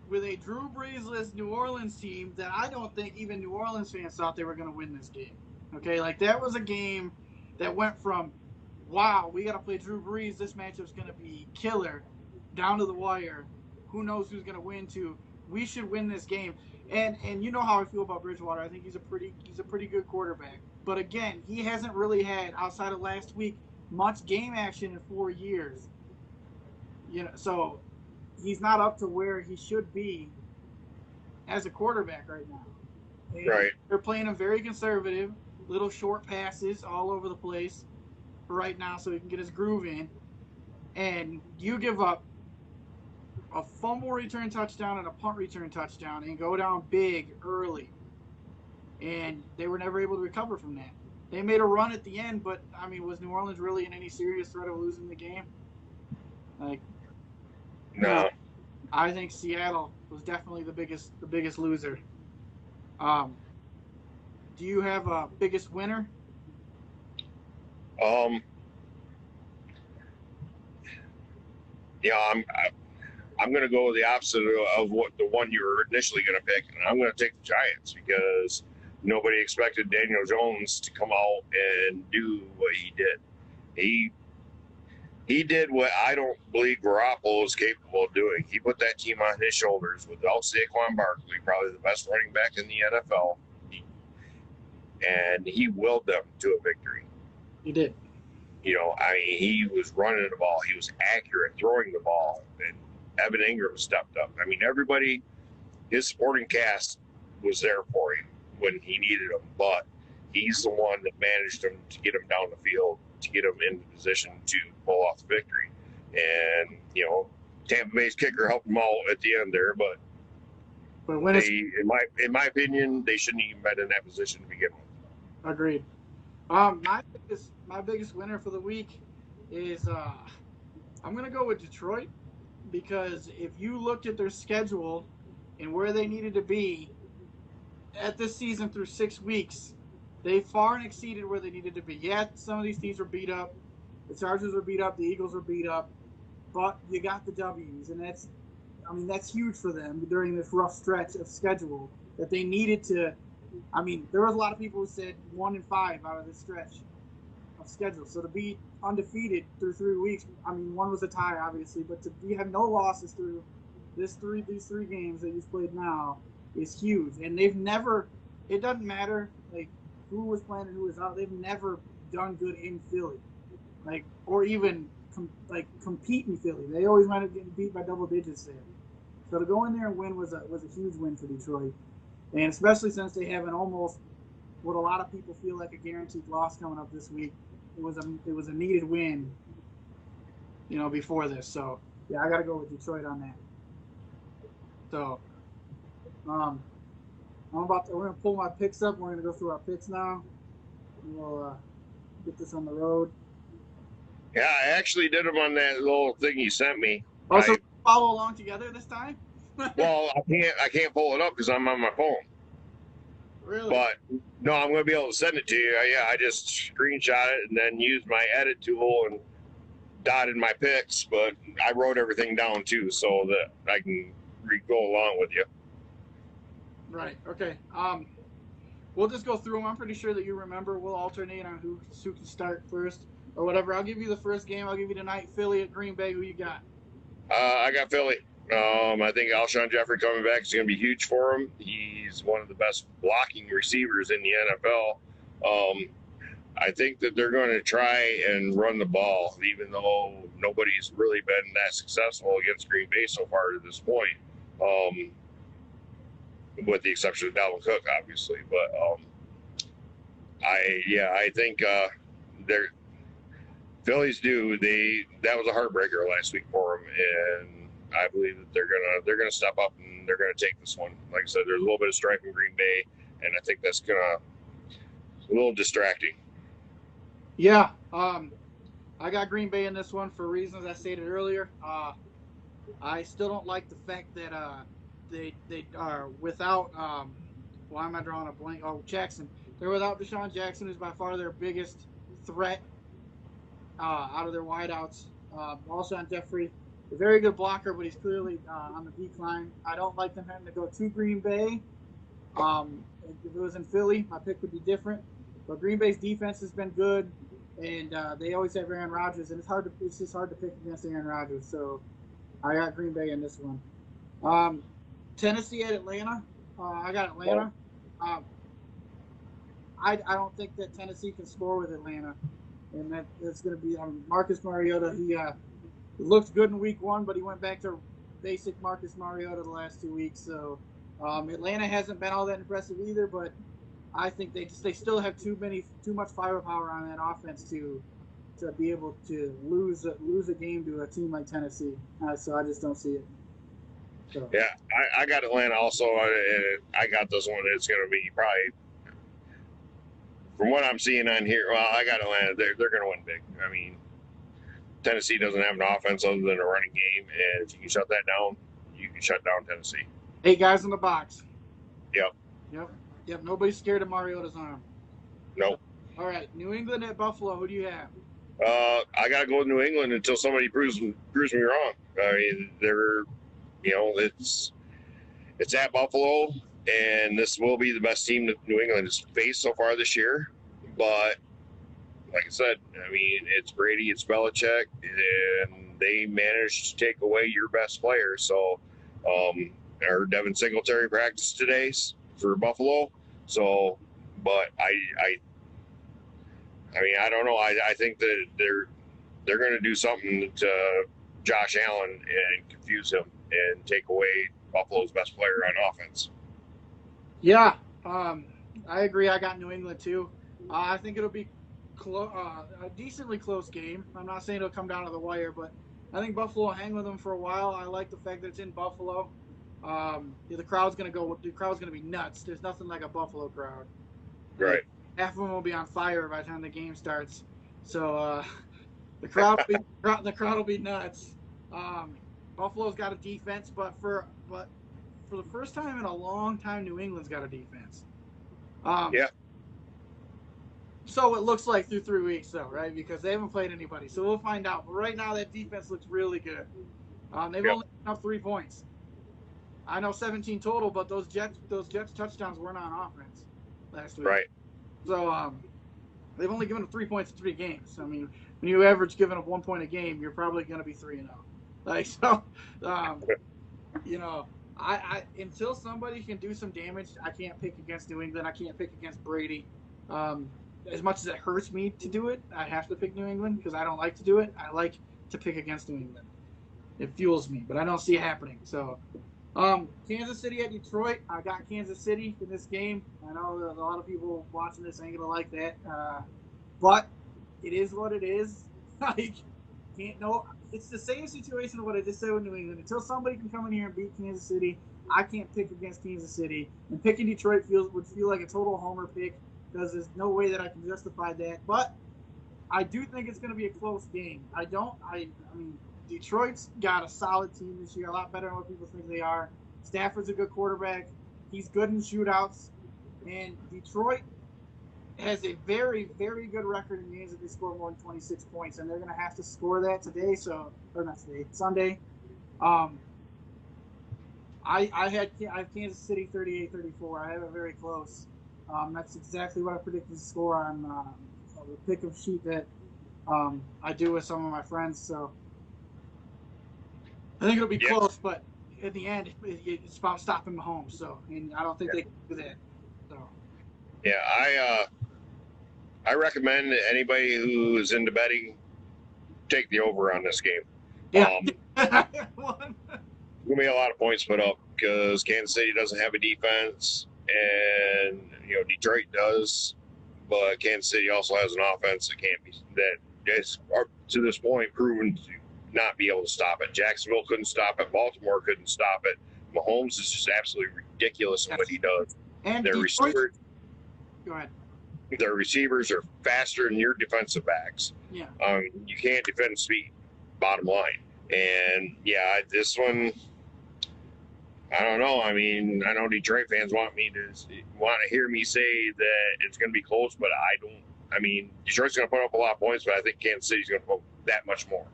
with a Drew Brees-less New Orleans team that I don't think even New Orleans fans thought they were going to win this game. Okay, like that was a game that went from, wow, we got to play Drew Brees, this matchup's going to be killer, down to the wire. Who knows who's going to win to, we should win this game. And you know how I feel about Bridgewater. I think he's a pretty good quarterback. But again, he hasn't really had, outside of last week, much game action in 4 years. So he's not up to where he should be as a quarterback right now. And right. They're playing him very conservative, little short passes all over the place for right now so he can get his groove in. And you give up a fumble return touchdown and a punt return touchdown and go down big early. And they were never able to recover from that. They made a run at the end, but, I mean, was New Orleans really in any serious threat of losing the game? No. I think Seattle was definitely the biggest loser. Do you have a biggest winner? I'm going to go with the opposite of what the one you were initially going to pick, and I'm going to take the Giants because nobody expected Daniel Jones to come out and do what he did. He did what I don't believe Garoppolo is capable of doing. He put that team on his shoulders without Saquon Barkley, probably the best running back in the NFL, and he willed them to a victory. He did. He was running the ball. He was accurate throwing the ball, and Evan Ingram stepped up. Everybody, his supporting cast was there for him when he needed them, but he's the one that managed them to get him down the field, to get him in position to pull off the victory. And, Tampa Bay's kicker helped him out at the end there, but when in my opinion, they shouldn't even been in that position to begin with. Agreed. My biggest winner for the week is I'm going to go with Detroit because if you looked at their schedule and where they needed to be at this season through 6 weeks, they far and exceeded where they needed to be. Yeah, some of these teams were beat up. The Chargers were beat up. The Eagles were beat up. But you got the W's, and that's huge for them during this rough stretch of schedule that they needed to. There was a lot of people who said 1-5 out of this stretch of schedule. So to be undefeated through 3 weeks, one was a tie, obviously, but to have no losses through these three games that you've played now is huge. And they've never, it doesn't matter who was playing and who was out. They've never done good in Philly, or even compete in Philly. They always wind up getting beat by double digits there. So to go in there and win was a huge win for Detroit. And especially since they have almost what a lot of people feel like a guaranteed loss coming up this week, it was a needed win, before this. So yeah, I got to go with Detroit on that. So, we're gonna pull my picks up. We're gonna go through our picks now. We'll get this on the road. Yeah, I actually did them on that little thing you sent me. Oh, so follow along together this time? Well, I can't pull it up because I'm on my phone. Really? But no, I'm going to be able to send it to you. I just screenshot it and then used my edit tool and dotted my picks. But I wrote everything down too, so that I can go along with you. Right. Okay. We'll just go through them. I'm pretty sure that you remember. We'll alternate on who can start first or whatever. I'll give you the first game. I'll give you tonight. Philly at Green Bay. Who you got? I got Philly. I think Alshon Jeffrey coming back is going to be huge for him. He's one of the best blocking receivers in the NFL. I think that they're going to try and run the ball, even though nobody's really been that successful against Green Bay so far to this point, with the exception of Dalvin Cook, obviously. But I think they're Phillies do. That was a heartbreaker last week for them, and I believe that they're gonna step up and they're gonna take this one. Like I said, there's a little bit of strife in Green Bay, and I think that's a little distracting. Yeah, I got Green Bay in this one for reasons I stated earlier. I still don't like the fact that they are without. Why am I drawing a blank? Oh, Jackson. They're without Deshaun Jackson, who's by far their biggest threat out of their wideouts. Alshon Jeffrey, a very good blocker, but he's clearly on the decline. I don't like them having to go to Green Bay. If it was in Philly, my pick would be different. But Green Bay's defense has been good, and they always have Aaron Rodgers, and it's just hard to pick against Aaron Rodgers. So I got Green Bay in this one. Tennessee at Atlanta. I got Atlanta. I don't think that Tennessee can score with Atlanta, and that's going to be Marcus Mariota. He looked good in week 1, but he went back to basic Marcus Mariota the last 2 weeks. So Atlanta hasn't been all that impressive either, but I think they still have too much firepower on that offense to be able to lose a game to a team like Tennessee. So I just don't see it. So. Yeah, I got Atlanta also. I got this one. It's going to be probably, from what I'm seeing on here, well, I got Atlanta. They're going to win big. I mean, Tennessee doesn't have an offense other than a running game, and if you can shut that down, you can shut down Tennessee. 8 guys in the box. Yep. Nobody's scared of Mariota's arm. Nope. All right, New England at Buffalo. Who do you have? I got to go with New England until somebody proves me wrong. I mean, it's at Buffalo, and this will be the best team that New England has faced so far this year. But like I said, I mean, it's Brady, it's Belichick, and they managed to take away your best player. So, our Devin Singletary practiced today for Buffalo. So, but I mean, I don't know. I think that they're going to do something to Josh Allen and confuse him and take away Buffalo's best player on offense. Yeah, I agree. I got New England too. I think it'll be a decently close game. I'm not saying it'll come down to the wire, but I think Buffalo will hang with them for a while. I like the fact that it's in Buffalo. The crowd's going to be nuts. There's nothing like a Buffalo crowd. Right. Half of them will be on fire by the time the game starts. So the crowd will be nuts. Buffalo's got a defense, but for the first time in a long time, New England's got a defense. Yeah. So it looks like through 3 weeks, though, right? Because they haven't played anybody, so we'll find out. But right now, that defense looks really good. They've only given up 3 points. I know 17 total, but those Jets touchdowns weren't on offense last week. Right. So they've only given up 3 points in 3 games. I mean, when you average giving up 1 point a game, you're probably going to be 3-0. Like so, I until somebody can do some damage, I can't pick against New England. I can't pick against Brady. As much as it hurts me to do it, I have to pick New England because I don't like to do it. I like to pick against New England. It fuels me, but I don't see it happening. So, Kansas City at Detroit. I got Kansas City in this game. I know that a lot of people watching this ain't gonna like that, but it is what it is. It's the same situation of what I just said with New England. Until somebody can come in here and beat Kansas City, I can't pick against Kansas City. And picking Detroit would feel like a total homer pick because there's no way that I can justify that. But I do think it's going to be a close game. I mean, Detroit's got a solid team this year, a lot better than what people think they are. Stafford's a good quarterback. He's good in shootouts. And Detroit has a very, very good record in games that they score more than 26 points, and they're going to have to score that Sunday. I have Kansas City 38-34. I have it very close. That's exactly what I predicted the score on the pick-up sheet that I do with some of my friends. So I think it'll be close, but at the end, it's about stopping Mahomes. So, and I don't think they can do that. So. Yeah, I recommend anybody who's into betting take the over on this game. Yeah. There's going to be a lot of points put up because Kansas City doesn't have a defense, and Detroit does. but Kansas City also has an offense that is to this point proven to not be able to stop it. Jacksonville couldn't stop it. Baltimore couldn't stop it. Mahomes is just absolutely ridiculous in what he does. And Their Detroit, receivers, go ahead. their receivers are faster than your defensive backs. Yeah. You can't defend speed, bottom line. And yeah, this one, I don't know. I mean, I know Detroit fans want to hear me say that it's going to be close, but I don't. I mean, Detroit's going to put up a lot of points, but I think Kansas City's going to put that much more.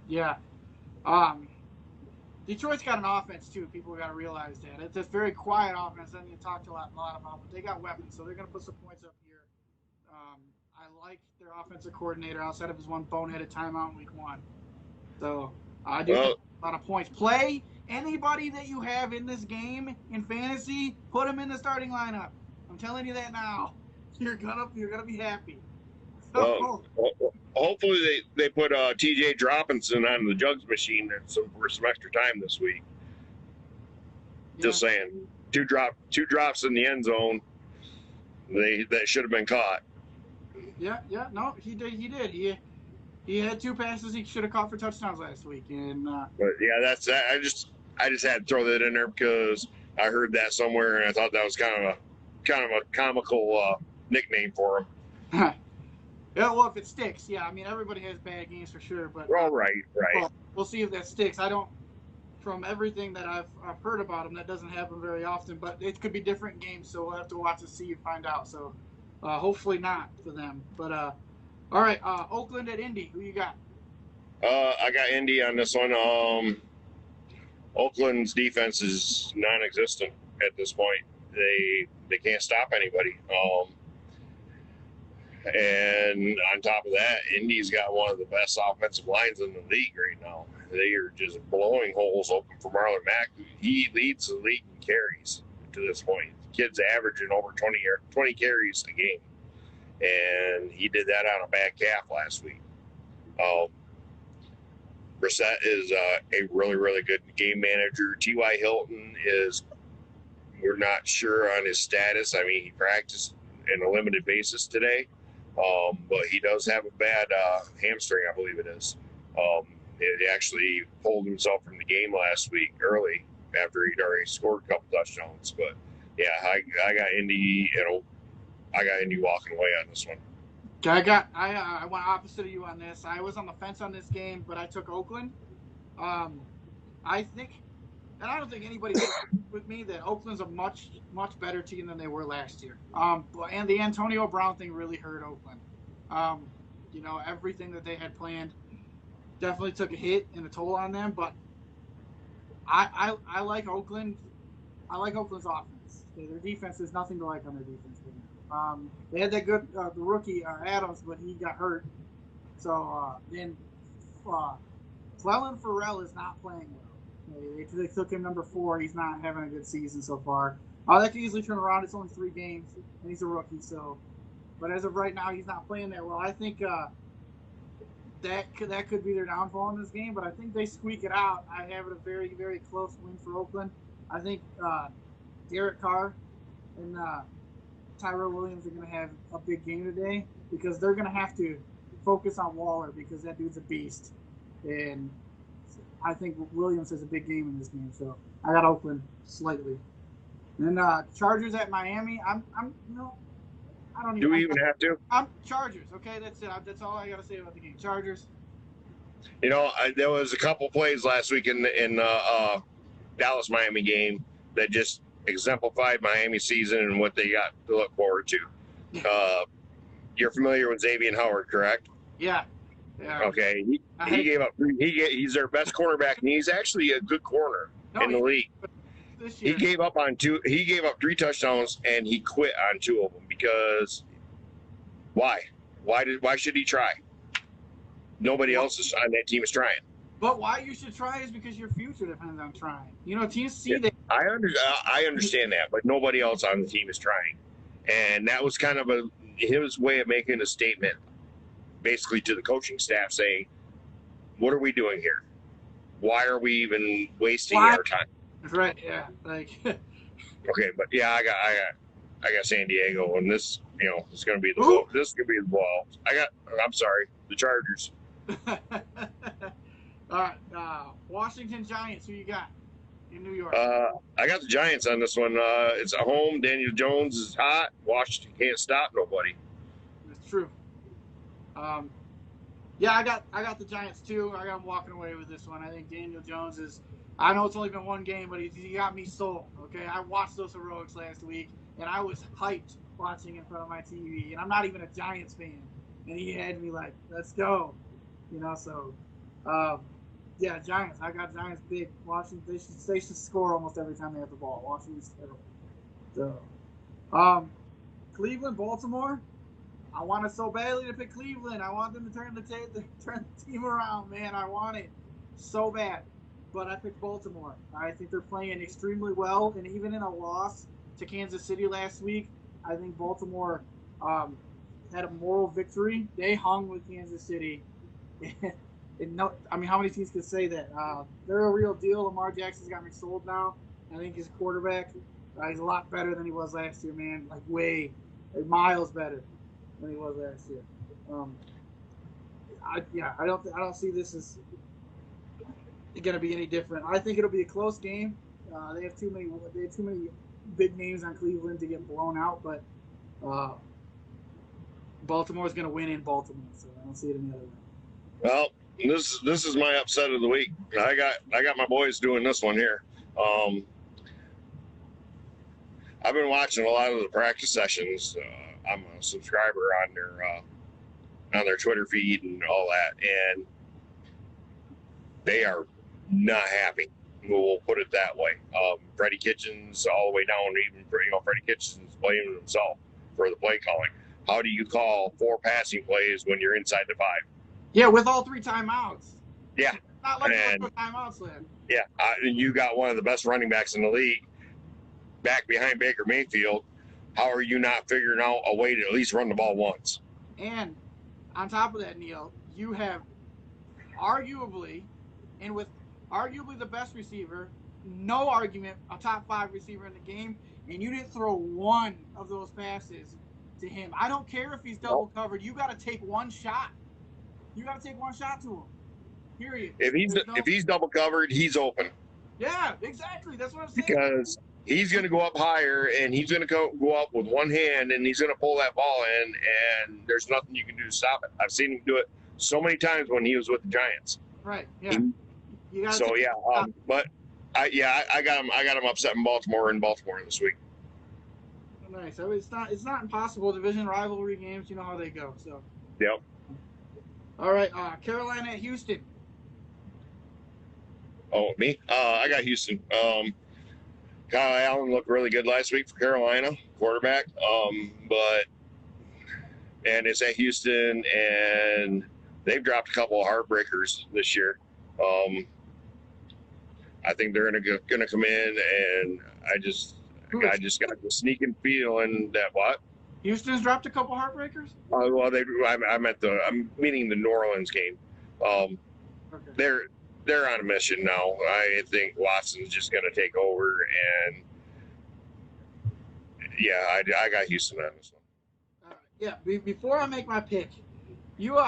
Yeah. Detroit's got an offense too. People got to realize that it's a very quiet offense. That you talked a lot about, but they got weapons, so they're going to put some points up here. I like their offensive coordinator outside of his one boneheaded timeout in week 1. So I do think a lot of points. Play anybody that you have in this game in fantasy. Put them in the starting lineup. I'm telling you that now. You're gonna be happy. So, hopefully they put T.J. Droppinson on the jugs machine for some extra time this week. Yeah. Just saying, two drops in the end zone. That should have been caught. Yeah, no, he did. He had 2 passes he should have caught for touchdowns last week, and. But yeah, I just had to throw that in there because I heard that somewhere, and I thought that was kind of a comical nickname for him. Yeah, well, if it sticks, yeah. I mean, everybody has bad games for sure, but right. Well, we'll see if that sticks. From everything that I've heard about him, that doesn't happen very often, but it could be different games, so we'll have to watch and see and find out. So, hopefully not for them. But all right, Oakland at Indy. Who you got? I got Indy on this one. Oakland's defense is non-existent at this point. They can't stop anybody. And on top of that, Indy's got one of the best offensive lines in the league right now. They are just blowing holes open for Marlon Mack. He leads the league in carries to this point. The kid's averaging over 20 carries a game. And he did that on a bad calf last week. Brissett is a really, really good game manager. T.Y. Hilton we're not sure on his status. I mean, he practiced on a limited basis today. But he does have a bad hamstring, I believe it is. He actually pulled himself from the game last week early after he'd already scored a couple touchdowns. But yeah, I got Indy, I got Indy walking away on this one. I went opposite of you on this. I was on the fence on this game, but I took Oakland. I think, and I don't think anybody with me, that Oakland's a much better team than they were last year. And the Antonio Brown thing really hurt Oakland. Everything that they had planned definitely took a hit and a toll on them. But I like Oakland. I like Oakland's offense. Their defense is nothing to like on their defense. They had that good the rookie Adams, but he got hurt. So then Clelin Ferrell is not playing well. They took him number 4. He's not having a good season so far. That can easily turn around. It's only 3 games, and he's a rookie. So, but as of right now, he's not playing that well. I think that could be their downfall in this game. But I think they squeak it out. I have it a very, very close win for Oakland. I think Derek Carr and Tyrell Williams are going to have a big game today because they're going to have to focus on Waller because that dude's a beast. And I think Williams has a big game in this game, so I got Oakland slightly. And then Chargers at Miami. I don't even. Do we even have to? I'm Chargers. Okay, that's it. That's all I got to say about the game. Chargers. There was a couple plays last week in Dallas Miami game that just exemplified Miami season and what they got to look forward to. You're familiar with Xavier Howard, correct? Yeah. Okay. He gave up. He's their best cornerback, and he's actually a good corner in the league. He gave up 3 touchdowns, and he quit on 2 of them because why? Why should he try? Nobody else on that team is trying. But why you should try is because your future depends on trying. Teams see that. I understand that, but nobody else on the team is trying, and that was kind of his way of making a statement, basically to the coaching staff, saying, "What are we doing here? Why are we even wasting our time?" Right? Yeah. Okay, but yeah, got San Diego, and this, it's going to be Who? this is going to be the ball. I'm sorry, the Chargers. All right, Washington Giants. Who you got in New York? I got the Giants on this one. It's at home. Daniel Jones is hot. Washington can't stop nobody. That's true. Yeah, I got the Giants too. I got them walking away with this one. I think Daniel Jones is. I know it's only been one game, but he got me sold. Okay, I watched those heroics last week, and I was hyped watching in front of my TV. And I'm not even a Giants fan, and he had me like, "Let's go," So, yeah, Giants. I got Giants big. Washington. They should score almost every time they have the ball. Washington's terrible. So, Cleveland, Baltimore. I want it so badly to pick Cleveland. I want them to turn the team around, man. I want it so bad. But I picked Baltimore. I think they're playing extremely well, and even in a loss to Kansas City last week, I think Baltimore had a moral victory. They hung with Kansas City. How many teams could say that? They're a real deal. Lamar Jackson's got me sold now. I think his quarterback, he's a lot better than he was last year, man. Like miles better than he was last year. I don't see this as going to be any different. I think it'll be a close game. They have too many big names on Cleveland to get blown out, but Baltimore's going to win in Baltimore, so I don't see it any other way. Well, this is my upset of the week. I got my boys doing this one here. I've been watching a lot of the practice sessions. I'm a subscriber on their Twitter feed and all that, and they are not happy. We'll put it that way. Freddie Kitchens, all the way down, even Freddie Kitchens blaming himself for the play calling. How do you call 4 passing plays when you're inside the 5? Yeah, with all 3 timeouts. Yeah, it's not like there's no timeouts left. Yeah, you got one of the best running backs in the league back behind Baker Mayfield. How are you not figuring out a way to at least run the ball once? And on top of that, Neil, you have arguably the best receiver, no argument, a top 5 receiver in the game, and you didn't throw one of those passes to him. I don't care if he's double covered. You got to take one shot. You got to take one shot to him. Period. If he's double covered, he's open. Yeah, exactly. That's what I'm saying. Because he's going to go up higher, and he's going to go up with one hand, and he's going to pull that ball in, and there's nothing you can do to stop it. I've seen him do it so many times when he was with the Giants. Right. Yeah. But I got him upset in Baltimore this week. Nice. So it's not impossible. Division rivalry games, you know how they go. So. Yep. All right. Carolina at Houston. Oh, me? I got Houston. Kyle Allen looked really good last week for Carolina, quarterback. And it's at Houston, and they've dropped a couple of heartbreakers this year. I think they're going to come in, and I just got the sneaking feeling that what? Houston's dropped a couple heartbreakers? Well, I'm meaning the New Orleans game. Okay. They're on a mission now. I think Watson's just going to take over, and yeah, I got Houston on this one. Yeah. Before I make my pick, you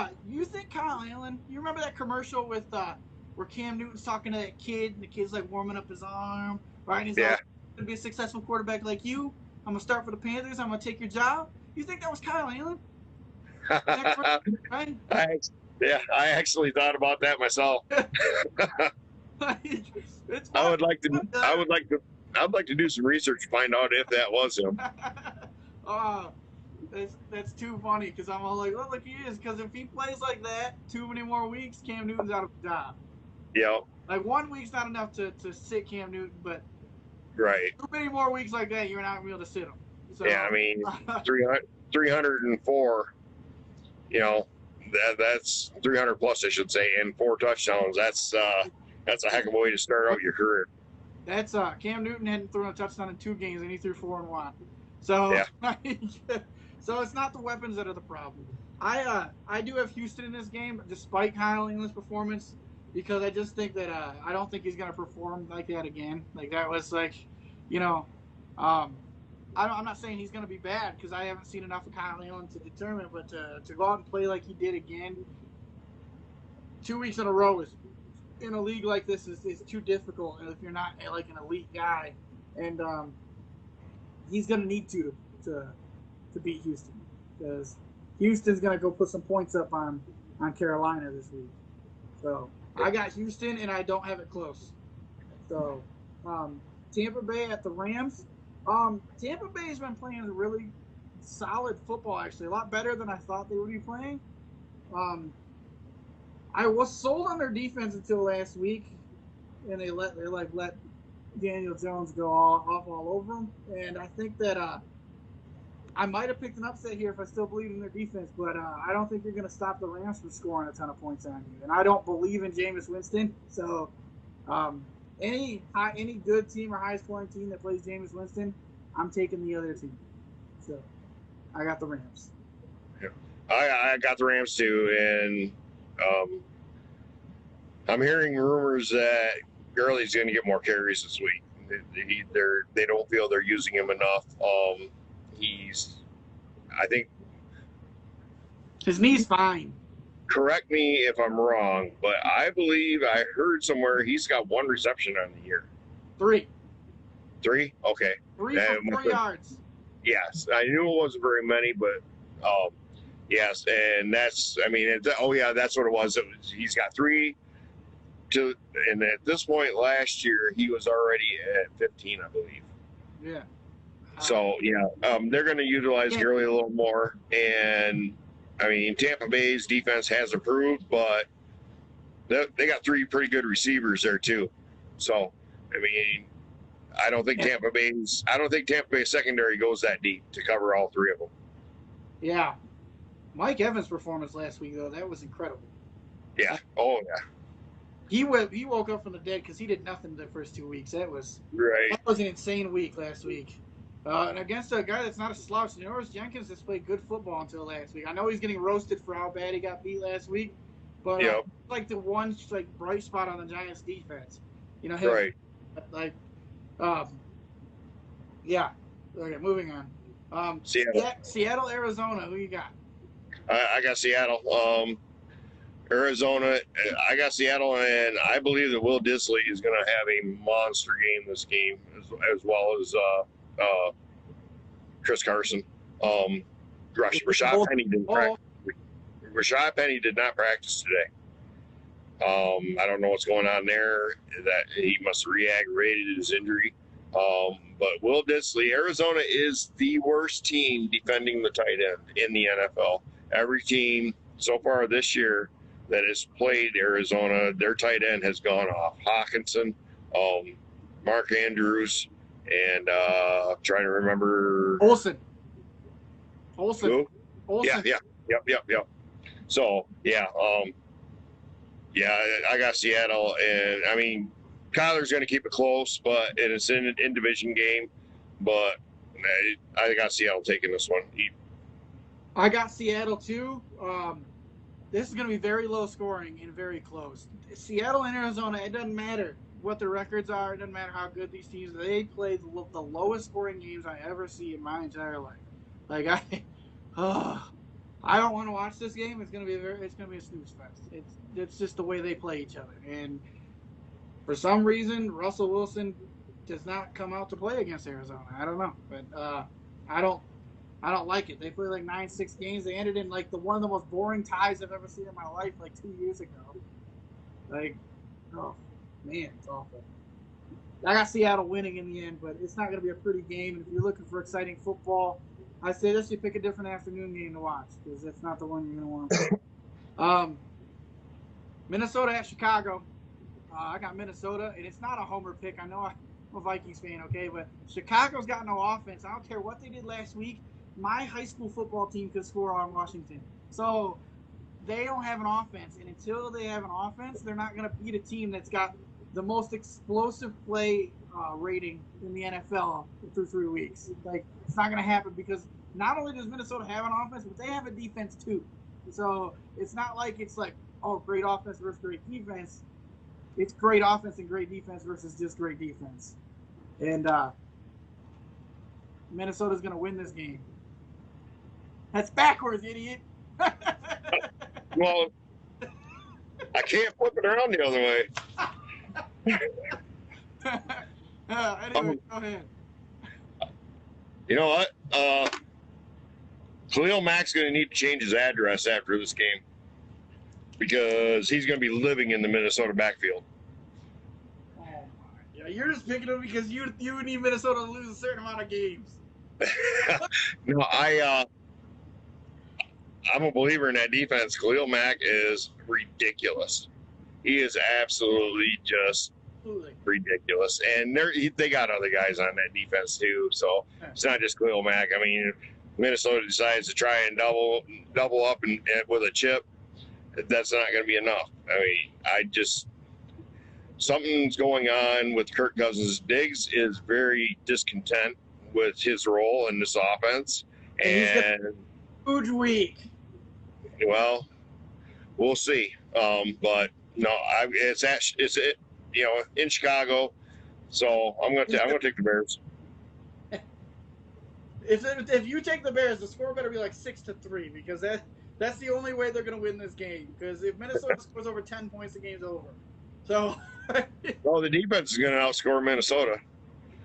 think Kyle Allen? You remember that commercial with where Cam Newton's talking to that kid, and the kid's like warming up his arm, right? And he's like, "I'm gonna be a successful quarterback like you. I'm gonna start for the Panthers. I'm gonna take your job." You think that was Kyle Allen? Right? I actually thought about that myself. I would like to do some research to find out if that was him. That's too funny because I'm all like, well, look, he is. Because if he plays like that, too many more weeks, Cam Newton's out of a job. Yeah. Like 1 week's not enough to sit Cam Newton, but right. Too many more weeks like that, you're not going to be able to sit him. So, yeah, I mean, 304. That's 300 plus, I should say, and 4 touchdowns. That's a heck of a way to start out your career. That's Cam Newton hadn't thrown a touchdown in 2 games, and he threw 4 in 1. So, yeah. So it's not the weapons that are the problem. I do have Houston in this game, despite Kyle Allen's performance, because I just think that I don't think he's going to perform like that again. Like that was like, I'm not saying he's going to be bad because I haven't seen enough of Kyle Allen to determine, but to go out and play like he did again 2 weeks in a row is in a league like this is too difficult. And if you're not like an elite guy, and he's going to need to beat Houston because Houston's going to go put some points up on Carolina this week. So I got Houston, and I don't have it close. So Tampa Bay at the Rams. Tampa Bay's been playing really solid football, actually, a lot better than I thought they would be playing. I was sold on their defense until last week, and they let Daniel Jones go all over them. And I think that I might have picked an upset here if I still believe in their defense, but I don't think you're going to stop the Rams from scoring a ton of points on you. And I don't believe in Jameis Winston, so any good team or high-scoring team that plays Jameis Winston, I'm taking the other team. So I got the Rams. Yeah. I got the Rams too, and I'm hearing rumors that Gurley's going to get more carries this week. They don't feel they're using him enough. I think his knee's fine. Correct me if I'm wrong, but I believe I heard somewhere he's got 1 reception on the year. 3. 3? Okay. 3 for 4 yards. Yes, I knew it wasn't very many, but yes, and that's that's what it was. He's got 3. And at this point last year, he was already at 15, I believe. Yeah. So they're going to utilize Gurley a little more, and I mean Tampa Bay's defense has improved, but they got 3 pretty good receivers there too. So I mean, I don't think Tampa Bay's secondary goes that deep to cover all 3 of them. Yeah, Mike Evans' performance last week though, that was incredible. Yeah. Oh yeah. He woke up from the dead because he did nothing the first 2 weeks. That was an insane week last week. And against a guy that's not a slouch, Norris Jenkins has played good football until last week. I know he's getting roasted for how bad he got beat last week, but like the one bright spot on the Giants defense. Okay, moving on. Seattle, Arizona. Who you got? I got Seattle. Arizona, I got Seattle, and I believe that Will Dissly is going to have a monster game this game, as well as Chris Carson. Rashad Penny didn't practice. Rashad Penny did not practice today. I don't know what's going on there. That he must have re-aggravated his injury. But Will Dissly, Arizona is the worst team defending the tight end in the NFL. Every team so far this year that has played Arizona, their tight end has gone off. Hawkinson, Mark Andrews, and I'm trying to remember Olsen. Who? Olsen. Yeah. Yep. So I got Seattle, and I mean Kyler's going to keep it close, but it's an in-division game. But I got Seattle taking this one. I got Seattle too. This is going to be very low scoring and very close. Seattle and Arizona, it doesn't matter what the records are. It doesn't matter how good these teams are. They play the lowest scoring games I ever see in my entire life. Like I don't want to watch this game. It's going to be a snooze fest. It's just the way they play each other. And for some reason, Russell Wilson does not come out to play against Arizona. I don't know, but I don't like it. They played like 9-6 games. They ended in like one of the most boring ties I've ever seen in my life, like 2 years ago. Like, oh man, it's awful. I got Seattle winning in the end, but it's not going to be a pretty game. And if you're looking for exciting football, I say this: you pick a different afternoon game to watch because that's not the one you're going to want. Minnesota at Chicago. I got Minnesota, and it's not a homer pick. I know I'm a Vikings fan, okay, but Chicago's got no offense. I don't care what they did last week. My high school football team could score on Washington. So they don't have an offense. And until they have an offense, they're not going to beat a team that's got the most explosive play rating in the NFL through 3 weeks. Like, it's not going to happen because not only does Minnesota have an offense, but they have a defense too. So it's not like it's like, oh, great offense versus great defense. It's great offense and great defense versus just great defense. And Minnesota's going to win this game. That's backwards, idiot. Well, I can't flip it around the other way. Anyway, go ahead. You know what? Khalil Mack's going to need to change his address after this game because he's going to be living in the Minnesota backfield. Oh my! Yeah, you're just picking him because you need Minnesota to lose a certain amount of games. No, I'm a believer in that defense. Khalil Mack is ridiculous. He is absolutely just ridiculous. And they got other guys on that defense too. So it's not just Khalil Mack. I mean, Minnesota decides to try and double up and with a chip. That's not going to be enough. I mean, something's going on with Kirk Cousins. Diggs is very discontent with his role in this offense. And huge week. Well, we'll see. But no, it's in Chicago, so I'm gonna take the Bears. If you take the Bears, the score better be like 6-3 because that's the only way they're gonna win this game. Because if Minnesota scores over 10 points, the game's over. So. Well, the defense is gonna outscore Minnesota.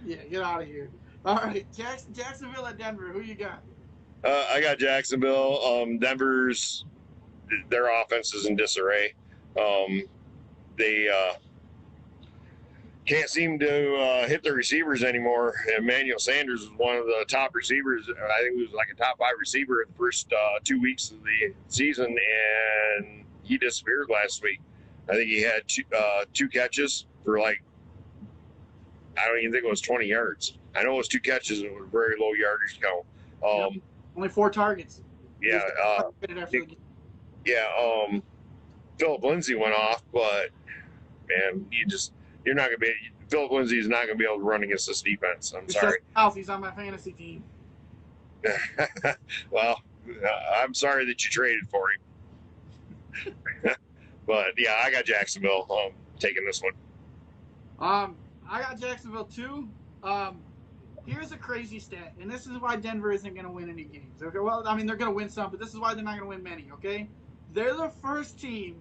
Yeah, get out of here. All right, Jacksonville at Denver. Who you got? I got Jacksonville. Their offense is in disarray. They can't seem to hit the receivers anymore. Emmanuel Sanders was one of the top receivers. I think he was like a top 5 receiver in the first 2 weeks of the season, and he disappeared last week. I think he had two catches for I don't even think it was 20 yards. I know it was 2 catches and it was very low yardage count. Yep. Only 4 targets. Yeah. Philip Lindsay went off, but man, you're not going to be. Philip Lindsay is not going to be able to run against this defense. I'm sorry. He's on my fantasy team. Well, I'm sorry that you traded for him. But yeah, I got Jacksonville taking this one. I got Jacksonville too. Here's a crazy stat, and this is why Denver isn't going to win any games. Okay, well, I mean they're going to win some, but this is why they're not going to win many. Okay, they're the first team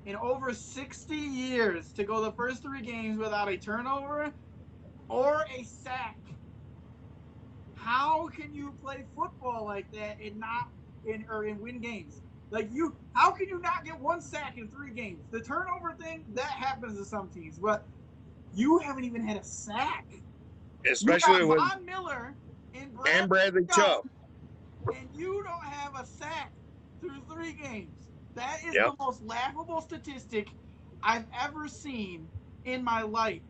in over 60 years to go the first 3 games without a turnover or a sack. How can you play football like that and win games? How can you not get 1 sack in 3 games? The turnover thing, that happens to some teams, but you haven't even had a sack. Especially with Von Miller and Bradley Chubb. And you don't have a sack through 3 games. That is the most laughable statistic I've ever seen in my life.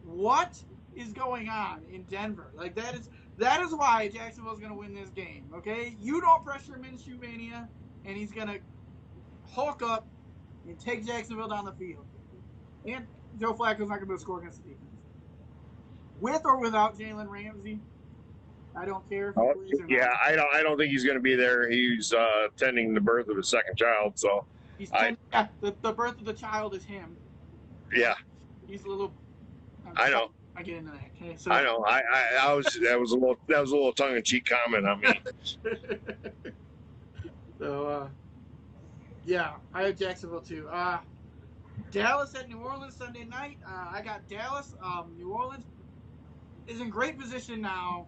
What is going on in Denver? That is why Jacksonville's going to win this game, okay? You don't pressure Minshew Mania, and he's going to hulk up and take Jacksonville down the field. And Joe Flacco's not going to be able to score against the defense. With or without Jalen Ramsey, I don't care. I don't think he's going to be there. He's tending the birth of his second child, so the birth of the child is him. Yeah, he's a little. I know. I get into that. Okay, so I know. That was a little tongue in cheek comment on me. So yeah, I have Jacksonville too. Dallas at New Orleans Sunday night. I got Dallas. New Orleans is in great position now.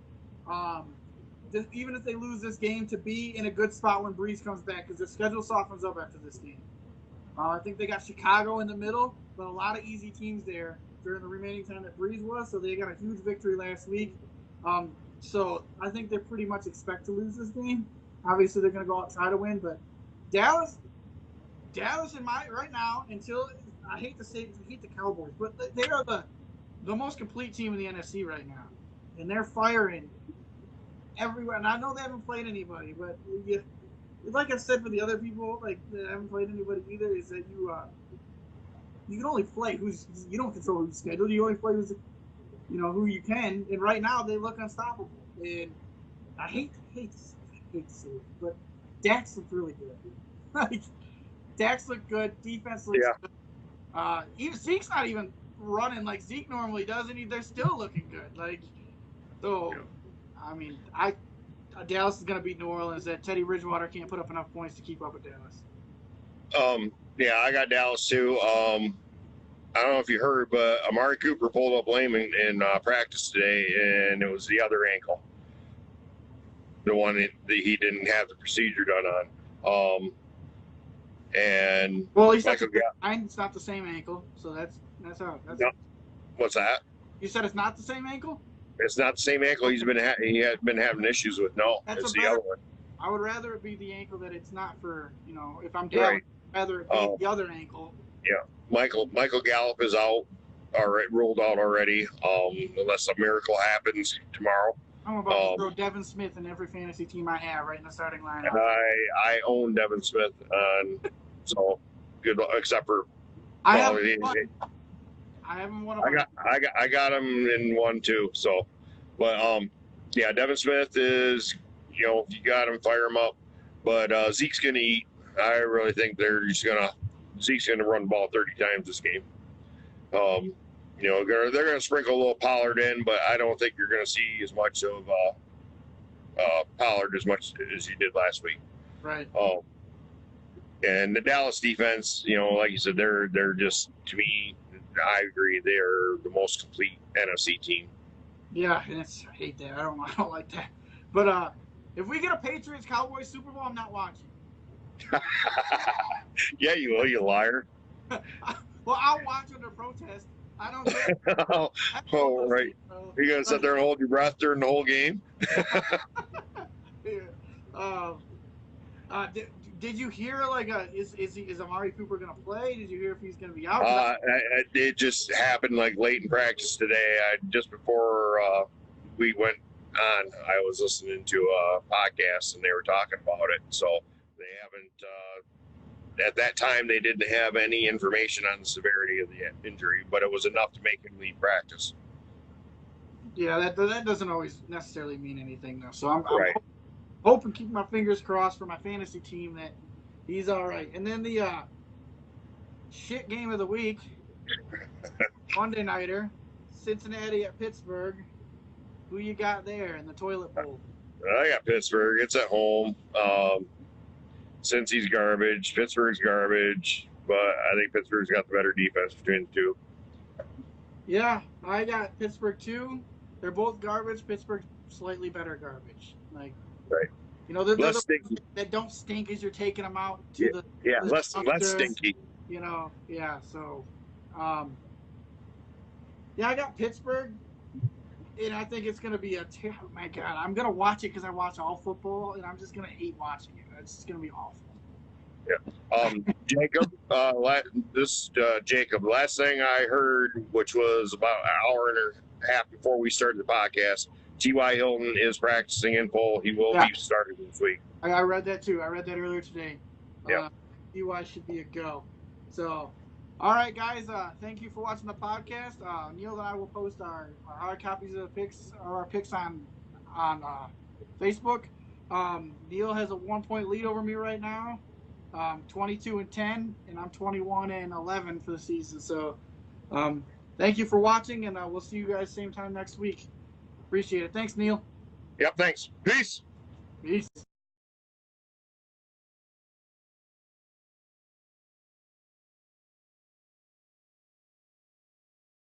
Even if they lose this game, to be in a good spot when Breeze comes back because their schedule softens up after this game. I think they got Chicago in the middle, but a lot of easy teams there during the remaining time that Breeze was. So they got a huge victory last week. So I think they pretty much expect to lose this game. Obviously, they're going to go out and try to win, but Dallas in right now, until I hate the Cowboys, but they are the most complete team in the NFC right now, and they're firing everywhere. And I know they haven't played anybody, but like I said for the other people, that haven't played anybody either, is that you can only play you don't control who's scheduled. You only play who you can. And right now they look unstoppable. And I hate to say it, but Dax looked really good. Dax looked good. Defense looks good. Even Zeke's not even running like Zeke normally does, and they're still looking good. So I mean, Dallas is going to beat New Orleans. That Teddy Bridgewater can't put up enough points to keep up with Dallas. Yeah, I got Dallas too. I don't know if you heard, but Amari Cooper pulled up lame in practice today, and it was the other ankle, the one that he didn't have the procedure done on. And well, he said Michael it's not the same ankle, so that's how. No. What's that? You said it's not the same ankle? It's not the same ankle he had been having issues with. No, it's the other one. I would rather it be the ankle that it's not for, if I'm down, Right. I'd rather it be the other ankle. Yeah, Michael Gallup is out, ruled out already, unless a miracle happens tomorrow. I'm about to throw Devin Smith in every fantasy team I have right in the starting lineup. And I own Devin Smith, so good luck, except for I haven't won. I got him in one too. So, but yeah, Devin Smith is, if you got him, fire him up. But Zeke's gonna eat. I really think Zeke's gonna run the ball 30 times this game. They're gonna sprinkle a little Pollard in, but I don't think you're gonna see as much of Pollard as much as you did last week. Right. And the Dallas defense, like you said, they're just, to me, I agree, they're the most complete NFC team. Yeah, and I hate that. I don't like that. But if we get a Patriots Cowboys Super Bowl, I'm not watching. Yeah, you will, you liar. Well, I'll watch under protest. I don't know. Oh, right. You're going to sit there and hold your breath during the whole game? Yeah. Did you hear, is Amari Cooper going to play? Did you hear if he's going to be out? It just happened late in practice today. Just before we went on, I was listening to a podcast and they were talking about it. So they haven't, at that time, they didn't have any information on the severity of the injury, but it was enough to make him leave practice. Yeah, that doesn't always necessarily mean anything, though. So I'm right. Hoping, keep my fingers crossed for my fantasy team that he's all right. And then the shit game of the week, Monday nighter, Cincinnati at Pittsburgh. Who you got there in the toilet bowl? I got Pittsburgh. It's at home. Cincy's garbage. Pittsburgh's garbage. But I think Pittsburgh's got the better defense between the two. Yeah, I got Pittsburgh too. They're both garbage. Pittsburgh's slightly better garbage. Right. They're less stinky. That don't stink as you're taking them out to less stinky. Yeah. So, I got Pittsburgh, and I think it's gonna be oh my God, I'm gonna watch it because I watch all football, and I'm just gonna hate watching it. It's just gonna be awful. Yeah. Jacob, Jacob, last thing I heard, which was about an hour and a half before we started the podcast, T.Y. Hilton is practicing in full. He will be starting this week. I read that too. I read that earlier today. Yeah. T.Y. should be a go. So, all right, guys. Thank you for watching the podcast. Neil and I will post our hard copies of the picks or our picks on Facebook. Neil has a 1-point lead over me right now. 22-10, and I'm 21-11 for the season. So, thank you for watching, and we'll see you guys same time next week. Appreciate it. Thanks, Neil. Yep, thanks. Peace. Peace.